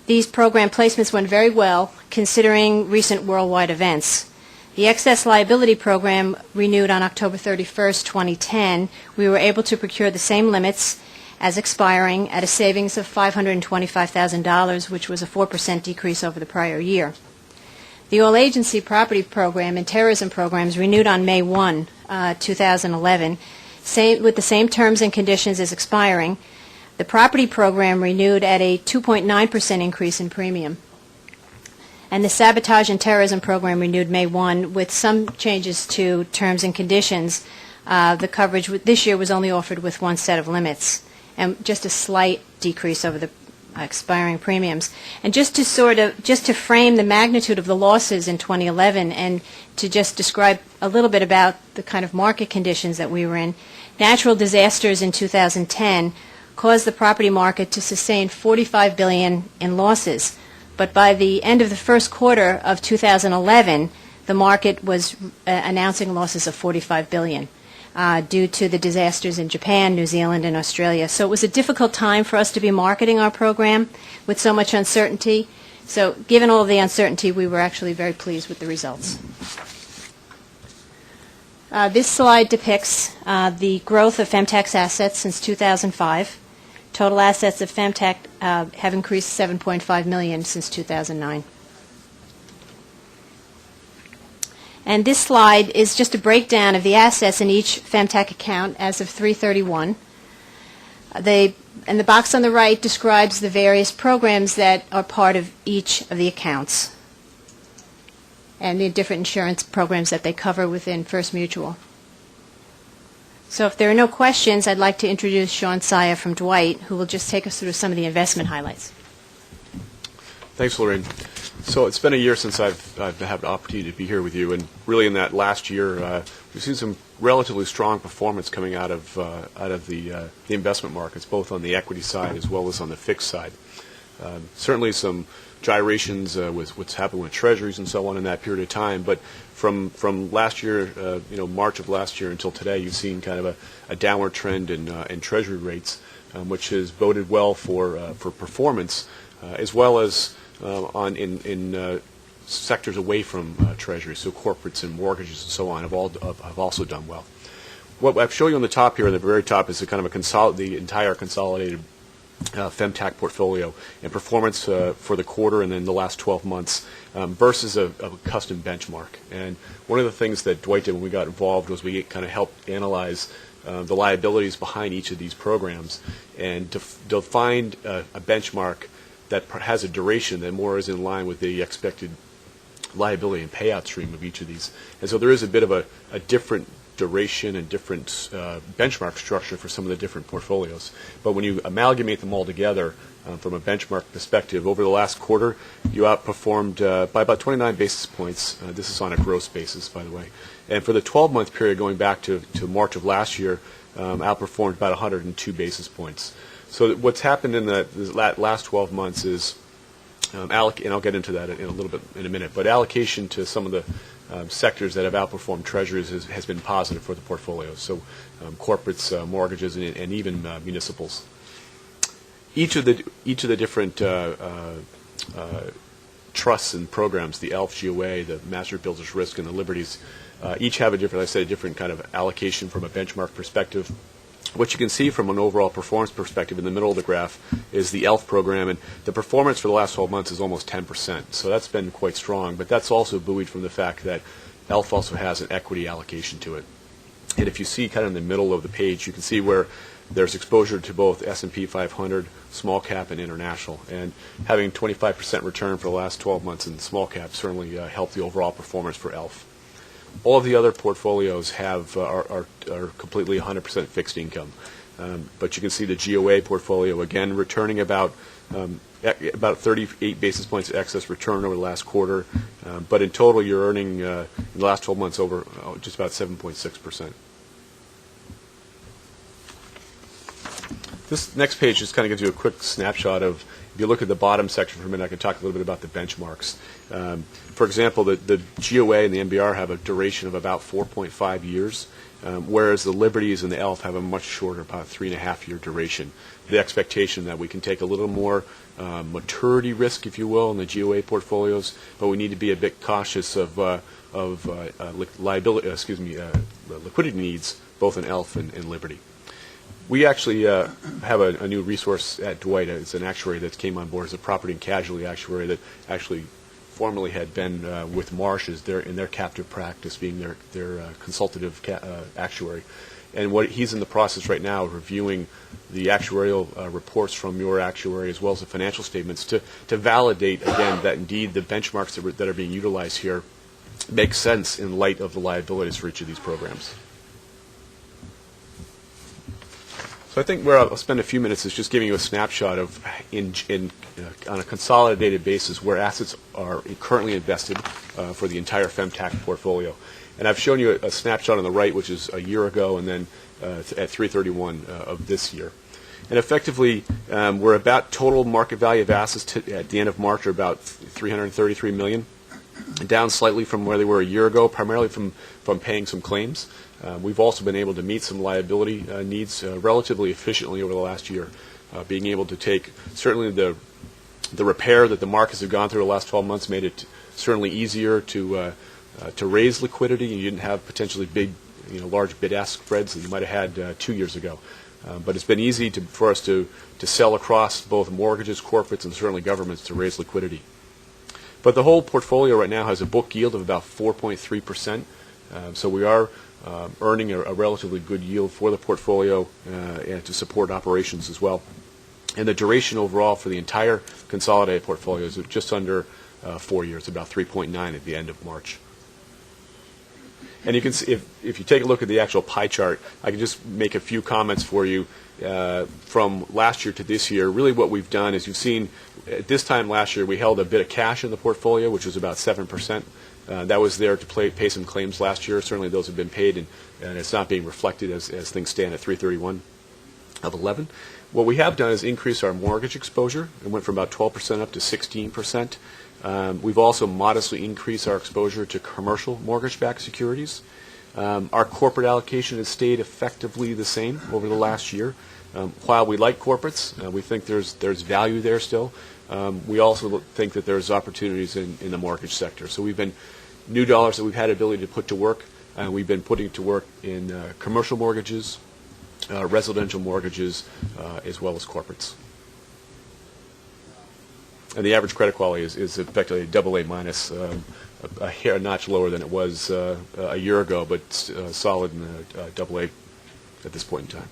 These program placements went very well, considering recent worldwide events. The excess liability program renewed on October 31st, 2010. We were able to procure the same limits as expiring at a savings of $525,000, which was a 4% decrease over the prior year. The all-agency property program and terrorism programs renewed on May 1, 2011, with the same terms and conditions as expiring. The property program renewed at a 2.9% increase in premium. And the sabotage and terrorism program renewed May 1 with some changes to terms and conditions. The coverage this year was only offered with 1 set of limits, and just a slight decrease over the expiring premiums. And just to frame the magnitude of the losses in 2011 and to just describe a little bit about the kind of market conditions that we were in, natural disasters in 2010 caused the property market to sustain $45 billion in losses. But by the end of the first quarter of 2011, the market was announcing losses of $45 billion. Due to the disasters in Japan, New Zealand, and Australia. So it was a difficult time for us to be marketing our program with so much uncertainty. So given all the uncertainty, we were actually very pleased with the results. This slide depicts the growth of Femtac's assets since 2005. Total assets of Femtac have increased $7.5 million since 2009. And this slide is just a breakdown of the assets in each Femtac account as of 3/31. And the box on the right describes the various programs that are part of each of the accounts and the different insurance programs that they cover within First Mutual. So if there are no questions, I'd like to introduce Sean Saya from Dwight, who will just take us through some of the investment highlights. Thanks, Lorraine. So it's been a year since I've had the opportunity to be here with you, and really in that last year, we've seen some relatively strong performance coming out of the investment markets, both on the equity side as well as on the fixed side. Certainly some gyrations with what's happened with treasuries and so on in that period of time. But from last year, March of last year until today, you've seen kind of a downward trend in treasury rates, which has boded well for performance, as well as in sectors away from treasury, so corporates and mortgages and so on have also done well. What I've shown you on the top here, at the very top, is the entire consolidated FemTAC portfolio and performance for the quarter and then the last 12 months versus a custom benchmark. And one of the things that Dwight did when we got involved was we kind of helped analyze the liabilities behind each of these programs and to find a benchmark that has a duration that more is in line with the expected liability and payout stream of each of these. And so there is a bit of a different duration and different benchmark structure for some of the different portfolios. But when you amalgamate them all together from a benchmark perspective, over the last quarter, you outperformed by about 29 basis points. This is on a gross basis, by the way. And for the 12-month period going back to March of last year, outperformed about 102 basis points. So what's happened in the last 12 months is, and I'll get into that in a little bit in a minute, but allocation to some of the sectors that have outperformed treasuries has been positive for the portfolio. So corporates, mortgages, and even municipals. Each of the different trusts and programs, the ELF, GOA, the Master Builders Risk, and the Liberties, each have a different kind of allocation from a benchmark perspective. What you can see from an overall performance perspective in the middle of the graph is the ELF program, and the performance for the last 12 months is almost 10%. So that's been quite strong, but that's also buoyed from the fact that ELF also has an equity allocation to it. And if you see kind of in the middle of the page, you can see where there's exposure to both S&P 500, small cap, and international. And having 25% return for the last 12 months in the small cap certainly helped the overall performance for ELF. All of the other portfolios are completely 100% fixed income. But you can see the GOA portfolio, again, returning about 38 basis points of excess return over the last quarter. But in total, you're earning, in the last 12 months, over just about 7.6%. This next page just kind of gives you a quick snapshot of, if you look at the bottom section for a minute, I can talk a little bit about the benchmarks. For example, the GOA and the MBR have a duration of about 4.5 years, whereas the Liberties and the ELF have a much shorter, about 3.5-year duration. The expectation that we can take a little more maturity risk, if you will, in the GOA portfolios, but we need to be a bit cautious of liquidity needs, both in ELF and Liberty. We actually have a new resource at Dwight. It's an actuary that came on board as a property and casualty actuary that actually formerly had been with Marsh in their captive practice, being their consultative actuary. And what he's in the process right now of reviewing the actuarial reports from your actuary as well as the financial statements to validate, again, that indeed the benchmarks that are being utilized here make sense in light of the liabilities for each of these programs. So I think where I'll spend a few minutes is just giving you a snapshot of, on a consolidated basis, where assets are currently invested for the entire FemTAC portfolio. And I've shown you a snapshot on the right, which is a year ago, and then at 3/31 of this year. And effectively, we're about total market value of assets at the end of March are about $333 million, down slightly from where they were a year ago, primarily from paying some claims. We've also been able to meet some liability needs relatively efficiently over the last year, being able to take certainly the repair that the markets have gone through the last 12 months made it certainly easier to raise liquidity. You didn't have potentially big, large bid-ask spreads that you might have had 2 years ago. But it's been easy for us to sell across both mortgages, corporates, and certainly governments to raise liquidity. But the whole portfolio right now has a book yield of about 4.3%. So we are earning a relatively good yield for the portfolio and to support operations as well. And the duration overall for the entire consolidated portfolio is just under 4 years, about 3.9 at the end of March. And you can see, if you take a look at the actual pie chart, I can just make a few comments for you from last year to this year. Really what we've done is you've seen at this time last year we held a bit of cash in the portfolio, which was about 7%. That was there to pay some claims last year. Certainly those have been paid, and it's not being reflected as things stand at 3/31 of 11. What we have done is increase our mortgage exposure. It went from about 12% up to 16%. We've also modestly increased our exposure to commercial mortgage-backed securities. Our corporate allocation has stayed effectively the same over the last year. While we like corporates, we think there's value there still. We also think that there's opportunities in the mortgage sector. So we've been new dollars that we've had ability to put to work. We've been putting to work in commercial mortgages, residential mortgages, as well as corporates. And the average credit quality is effectively a AA minus, a notch lower than it was a year ago, but solid in AA at this point in time.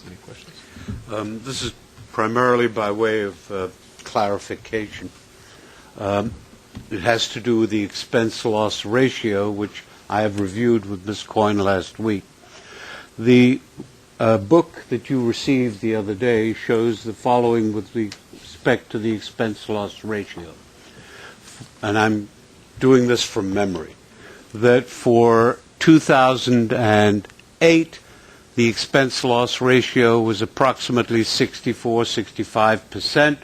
Any questions? This is primarily by way of clarification. It has to do with the expense-loss ratio, which I have reviewed with Ms. Coyne last week. The book that you received the other day shows the following with respect to the expense-loss ratio. And I'm doing this from memory. That for 2008, the expense-loss ratio was approximately 64-65%.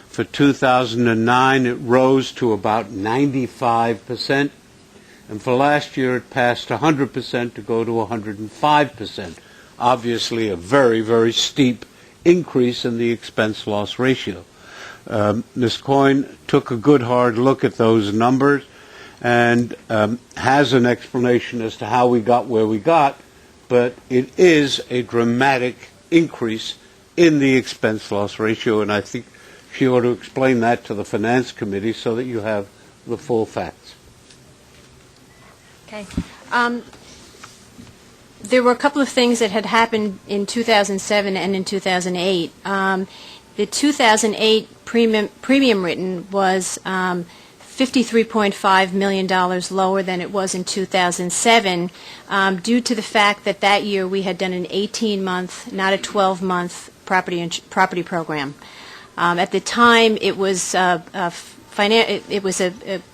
For 2009, it rose to about 95%. And for last year, it passed 100% to go to 105%. Obviously, a very, very steep increase in the expense-loss ratio. Ms. Coyne took a good hard look at those numbers and has an explanation as to how we got where we got, but it is a dramatic increase in the expense-loss ratio, and I think she ought to explain that to the Finance Committee so that you have the full facts. Okay. There were a couple of things that had happened in 2007 and in 2008. The 2008 premium written was $53.5 million lower than it was in 2007 due to the fact that that year we had done an 18-month, not a 12-month property program. At the time, it was a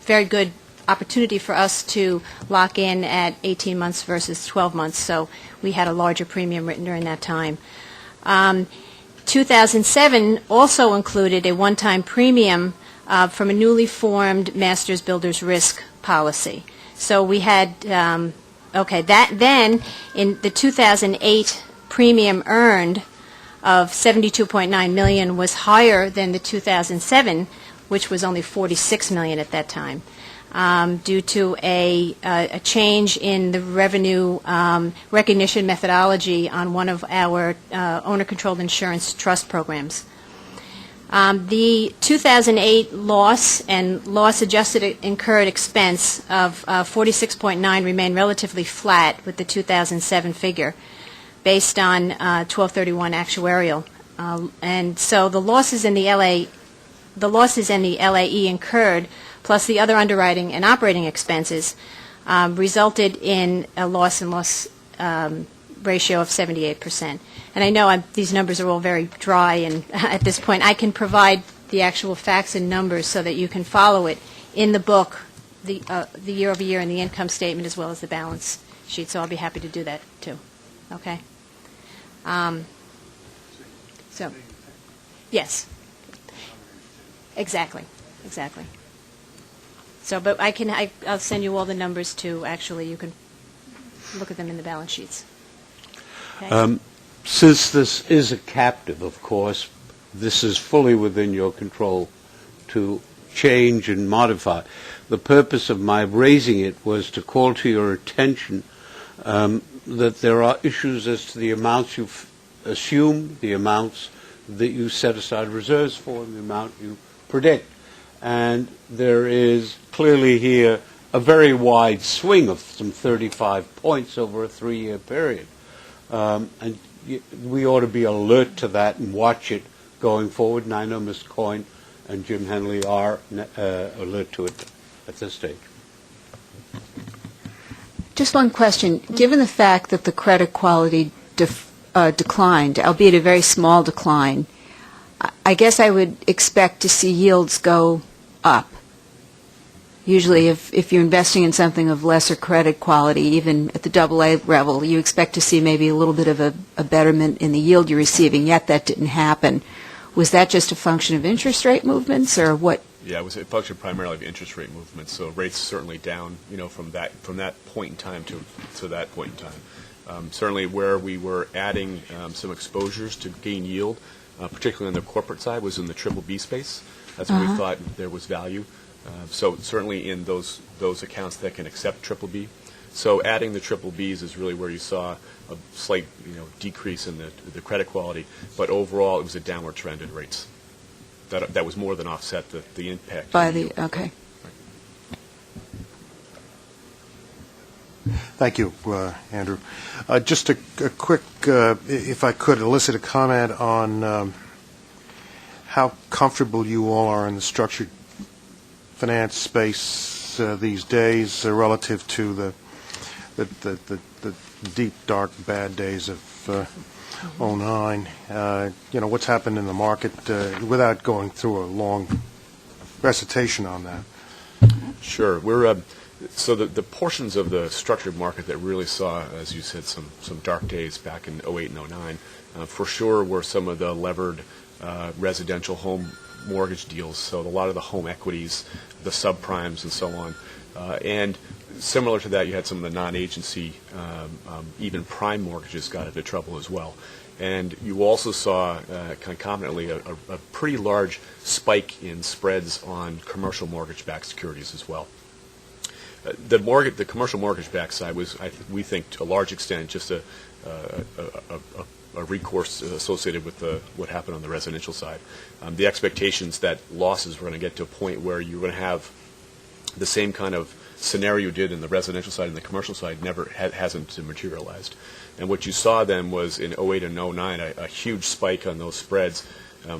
very good opportunity for us to lock in at 18 months versus 12 months, so we had a larger premium written during that time. 2007 also included a one-time premium from a newly formed Masters Builders Risk policy. So we had, then in the 2008 premium earned of $72.9 million was higher than the 2007, which was only $46 million at that time, due to a change in the revenue recognition methodology on one of our owner-controlled insurance trust programs. The 2008 loss and loss-adjusted incurred expense of $46.9 remained relatively flat with the 2007 figure, based on 12/31 actuarial, and so the losses in the LAE incurred, plus the other underwriting and operating expenses, resulted in a loss and loss ratio of 78%. And I know these numbers are all very dry, and at this point I can provide the actual facts and numbers so that you can follow it in the book, the year-over-year and the income statement as well as the balance sheet. So I'll be happy to do that too. Okay. So, yes, exactly. So, but I'll send you all the numbers too. Actually, you can look at them in the balance sheets. Okay? Since this is a captive, of course, this is fully within your control to change and modify. The purpose of my raising it was to call to your attention that there are issues as to the amounts you've assumed, the amounts that you set aside reserves for, and the amount you predict. And there is clearly here a very wide swing of some 35 points over a 3-year period. And we ought to be alert to that and watch it going forward. And I know Ms. Coyne and Jim Henley are alert to it at this stage. Just one question. Given the fact that the credit quality declined, albeit a very small decline, I guess I would expect to see yields go up. Usually, if you're investing in something of lesser credit quality, even at the AA level, you expect to see maybe a little bit of a betterment in the yield you're receiving, yet that didn't happen. Was that just a function of interest rate movements, or what? Yeah, it was a function primarily of interest rate movements. So rates certainly down, from that point in time to that point in time. Certainly where we were adding some exposures to gain yield, particularly on the corporate side, was in the BBB space. That's where we thought there was value. So certainly in those accounts that can accept BBB. So adding the BBBs is really where you saw a slight decrease in the credit quality, but overall it was a downward trend in rates. That was more than offset the impact. By the okay. Thank you, Andrew. Just a quick, if I could elicit a comment on how comfortable you all are in the structured finance space these days relative to the deep, dark, bad days of 09. What's happened in the market without going through a long recitation on that. Sure. We're so the portions of the structured market that really saw, as you said, some dark days back in 08 and 09, for sure were some of the levered residential home mortgage deals. So a lot of the home equities, the subprimes, and so on. And similar to that, you had some of the non-agency, even prime mortgages got into trouble as well. And you also saw, concomitantly, a pretty large spike in spreads on commercial mortgage-backed securities as well. The commercial mortgage-backed side was, we think, to a large extent, just a recourse associated with what happened on the residential side. The expectations that losses were going to get to a point where you were going to have the same kind of scenario you did in the residential side and the commercial side hasn't materialized. And what you saw then was in 08 and 09 a huge spike on those spreads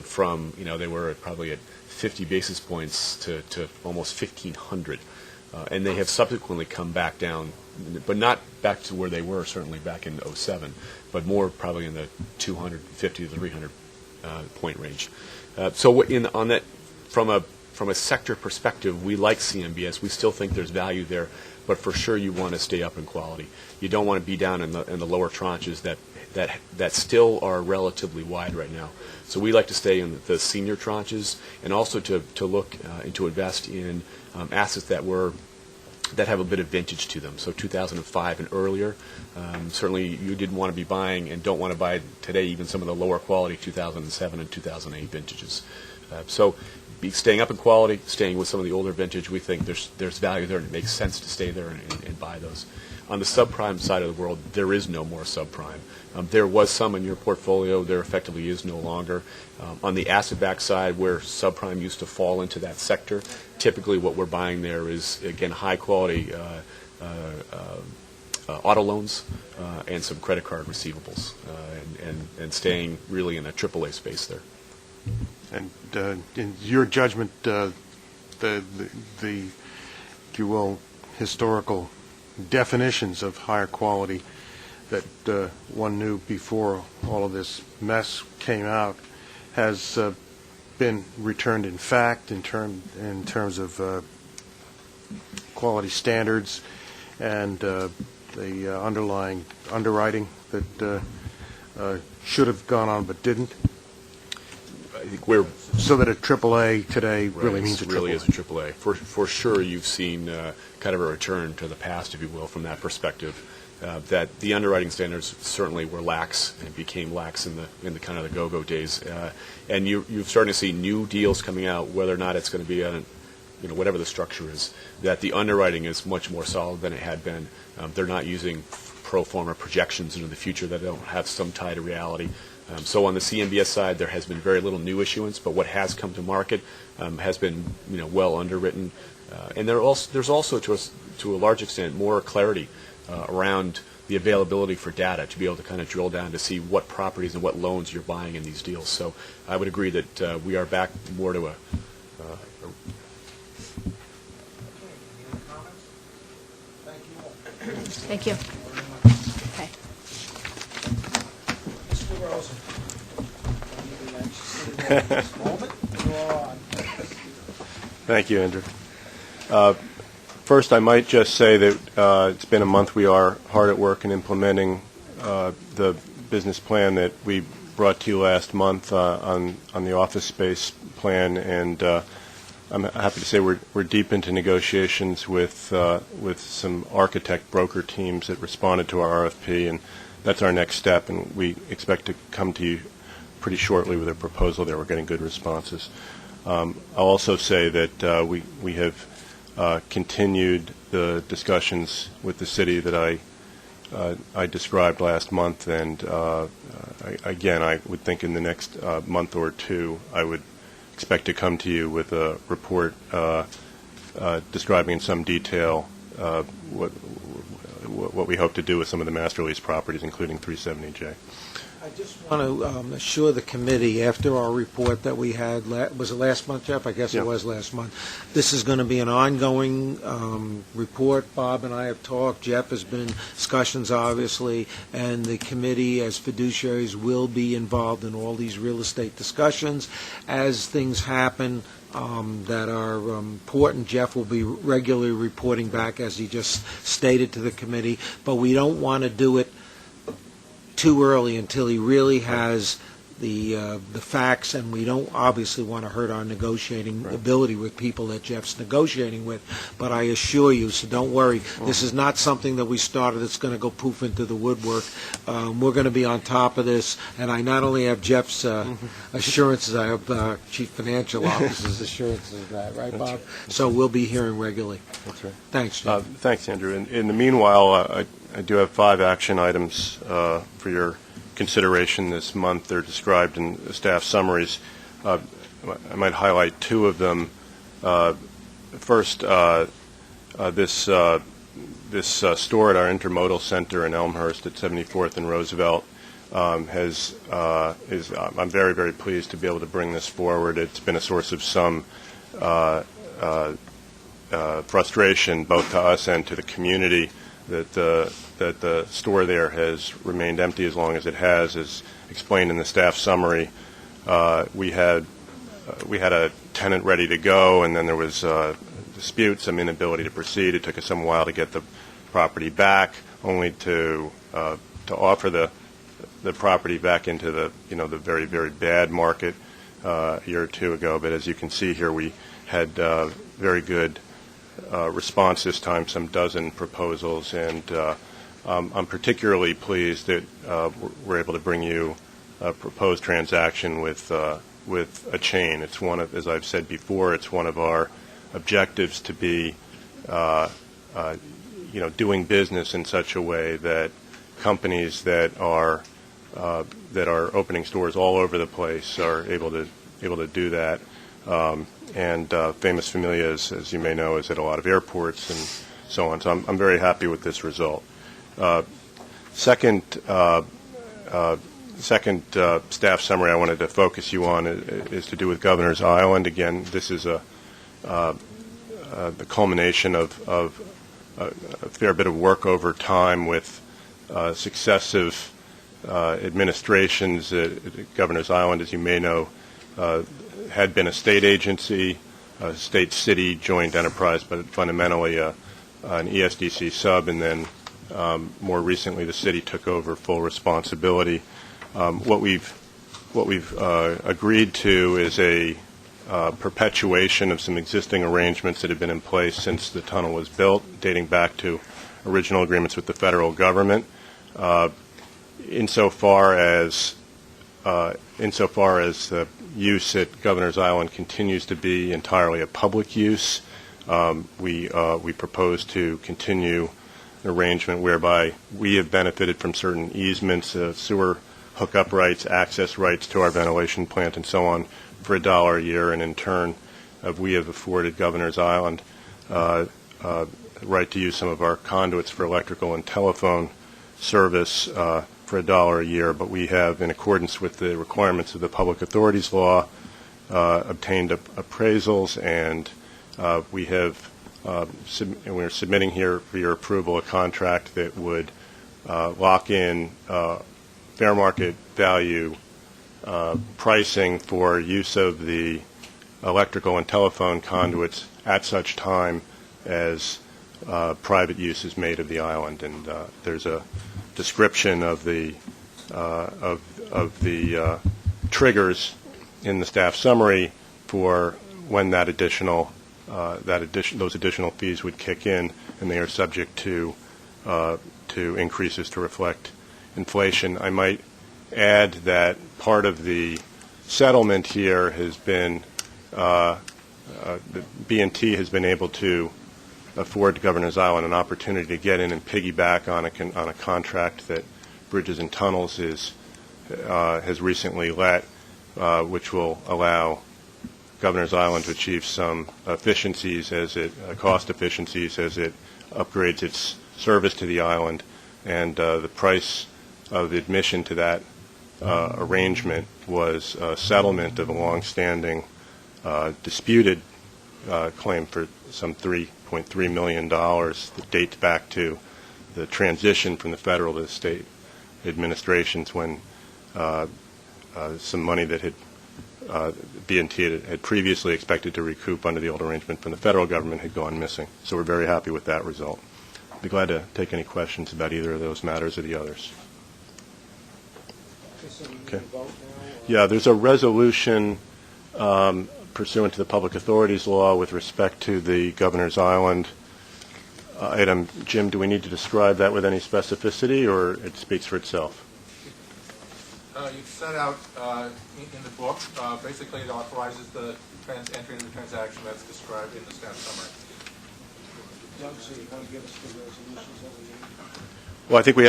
from, they were probably at 50 basis points to almost 1,500. And they have subsequently come back down, but not back to where they were certainly back in 07, but more probably in the 250 to 300 point range. So on that, from a sector perspective, we like CMBS. We still think there's value there, but for sure you want to stay up in quality. You don't want to be down in the lower tranches that still are relatively wide right now. So we like to stay in the senior tranches, and also to look and to invest in assets that have a bit of vintage to them. So 2005 and earlier. Certainly you didn't want to be buying and don't want to buy today even some of the lower quality 2007 and 2008 vintages. So staying up in quality, staying with some of the older vintage, we think there's value there, and it makes sense to stay there and buy those. On the subprime side of the world, there is no more subprime. There was some in your portfolio. There effectively is no longer. On the asset-backed side, where subprime used to fall into that sector, typically what we're buying there is, again, high-quality auto loans and some credit card receivables, and staying really in a AAA space there. And in your judgment, the if you will, historical definitions of higher quality that one knew before all of this mess came out has been returned in fact in terms of quality standards and the underlying underwriting that should have gone on but didn't? I think we're so that a AAA today really means a AAA. Really is a AAA. For sure, you've seen kind of a return to the past, if you will, from that perspective. That the underwriting standards certainly were lax and became lax in the kind of the go-go days, and you're starting to see new deals coming out, whether or not it's going to be on, whatever the structure is. That the underwriting is much more solid than it had been. They're not using pro forma projections into the future that don't have some tie to reality. So on the CMBS side, there has been very little new issuance, but what has come to market has been well underwritten, and there's also to a large extent more clarity around the availability for data to be able to kind of drill down to see what properties and what loans you're buying in these deals. So I would agree that we are back more to a Thank you. Okay. Mr. Rosen. Thank you, Andrew. First, I might just say that it's been a month. We are hard at work in implementing the business plan that we brought to you last month on the office space plan, and I'm happy to say we're deep into negotiations with some architect broker teams that responded to our RFP, and that's our next step, and we expect to come to you pretty shortly with a proposal there. We're getting good responses. I'll also say that we have continued the discussions with the city that I described last month, and again, I would think in the next month or two, I would expect to come to you with a report describing in some detail what we hope to do with some of the master lease properties, including 370J. I just want to assure the committee, after our report that we had, was it last month, Jeff? I guess it was last month. This is going to be an ongoing report. Bob and I have talked. Jeff has been in discussions, obviously, and the committee, as fiduciaries, will be involved in all these real estate discussions. As things happen that are important, Jeff will be regularly reporting back, as he just stated to the committee, but we don't want to do it too early until he really has the facts, and we don't obviously want to hurt our negotiating ability with people that Jeff's negotiating with. But I assure you, so don't worry, this is not something that we started that's going to go poof into the woodwork. We're going to be on top of this, and I not only have Jeff's assurances, I have Chief Financial Officer's assurances of that, right, Bob? So we'll be hearing regularly. That's right. Thanks, Jeff. Thanks, Andrew. In the meanwhile, I do have 5 action items for your consideration this month. They're described in the staff summaries. I might highlight 2 of them. First, this store at our intermodal center in Elmhurst at 74th and Roosevelt I'm very, very pleased to be able to bring this forward. It's been a source of some frustration both to us and to the community that the store there has remained empty as long as it has. As explained in the staff summary, we had a tenant ready to go, and then there was dispute, some inability to proceed. It took us some while to get the property back, only to offer the property back into the very, very bad market a year or two ago. But as you can see here, we had very good response this time, some dozen proposals, and I'm particularly pleased that we're able to bring you a proposed transaction with a chain. It's one of, as I've said before, it's one of our objectives to be doing business in such a way that companies that are opening stores all over the place are able to do that. And Famous Familia, as you may know, is at a lot of airports and so on. So I'm very happy with this result. Second staff summary I wanted to focus you on is to do with Governor's Island. Again, this is the culmination of a fair bit of work over time with successive administrations. Governor's Island, as you may know, had been a state agency, a state-city joint enterprise, but fundamentally an ESDC sub, and then more recently the city took over full responsibility. What we've agreed to is a perpetuation of some existing arrangements that have been in place since the tunnel was built, dating back to original agreements with the federal government. Insofar as the use at Governor's Island continues to be entirely a public use, we propose to continue an arrangement whereby we have benefited from certain easements, sewer hookup rights, access rights to our ventilation plant, and so on, for $1 a year, and in turn, we have afforded Governor's Island right to use some of our conduits for electrical and telephone service for $1 a year. But we have, in accordance with the requirements of the Public Authorities Law, obtained appraisals, and we're submitting here for your approval a contract that would lock in fair market value pricing for use of the electrical and telephone conduits at such time as private use is made of the island, and there's a description of the triggers in the staff summary for when those additional fees would kick in, and they are subject to increases to reflect inflation. I might add that part of the settlement here has been the B&T has been able to afford Governor's Island an opportunity to get in and piggyback on a contract that Bridges and Tunnels has recently let, which will allow Governor's Island to achieve some efficiencies cost efficiencies as it upgrades its service to the island, and the price of the admission to that arrangement was a settlement of a long-standing disputed claim for some $3.3 million that dates back to the transition from the federal to the state administrations when some money that B&T had previously expected to recoup under the old arrangement from the federal government had gone missing. So we're very happy with that result. I'd be glad to take any questions about either of those matters or the others. Okay. Yeah, there's a resolution pursuant to the Public Authorities Law with respect to the Governor's Island item. Jim, do we need to describe that with any specificity, or it speaks for itself? You've set out in the book, basically it authorizes the entry into the transaction that's described in the staff summary. Doug, so you want to give us the resolutions that we need? Well, I think we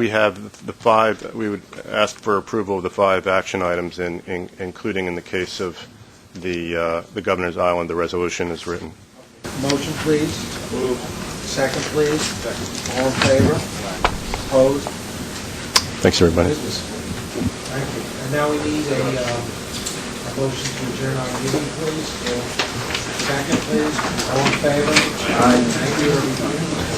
have the five. We would ask for approval of the 5 action items, including in the case of the Governor's Island, the resolution is written. Motion, please. Move. Second, please. Second. All in favor? Opposed? Thanks, everybody. Thank you. And now we need a motion to adjourn our meeting, please. Second, please. All in favor? Aye. Thank you, everybody.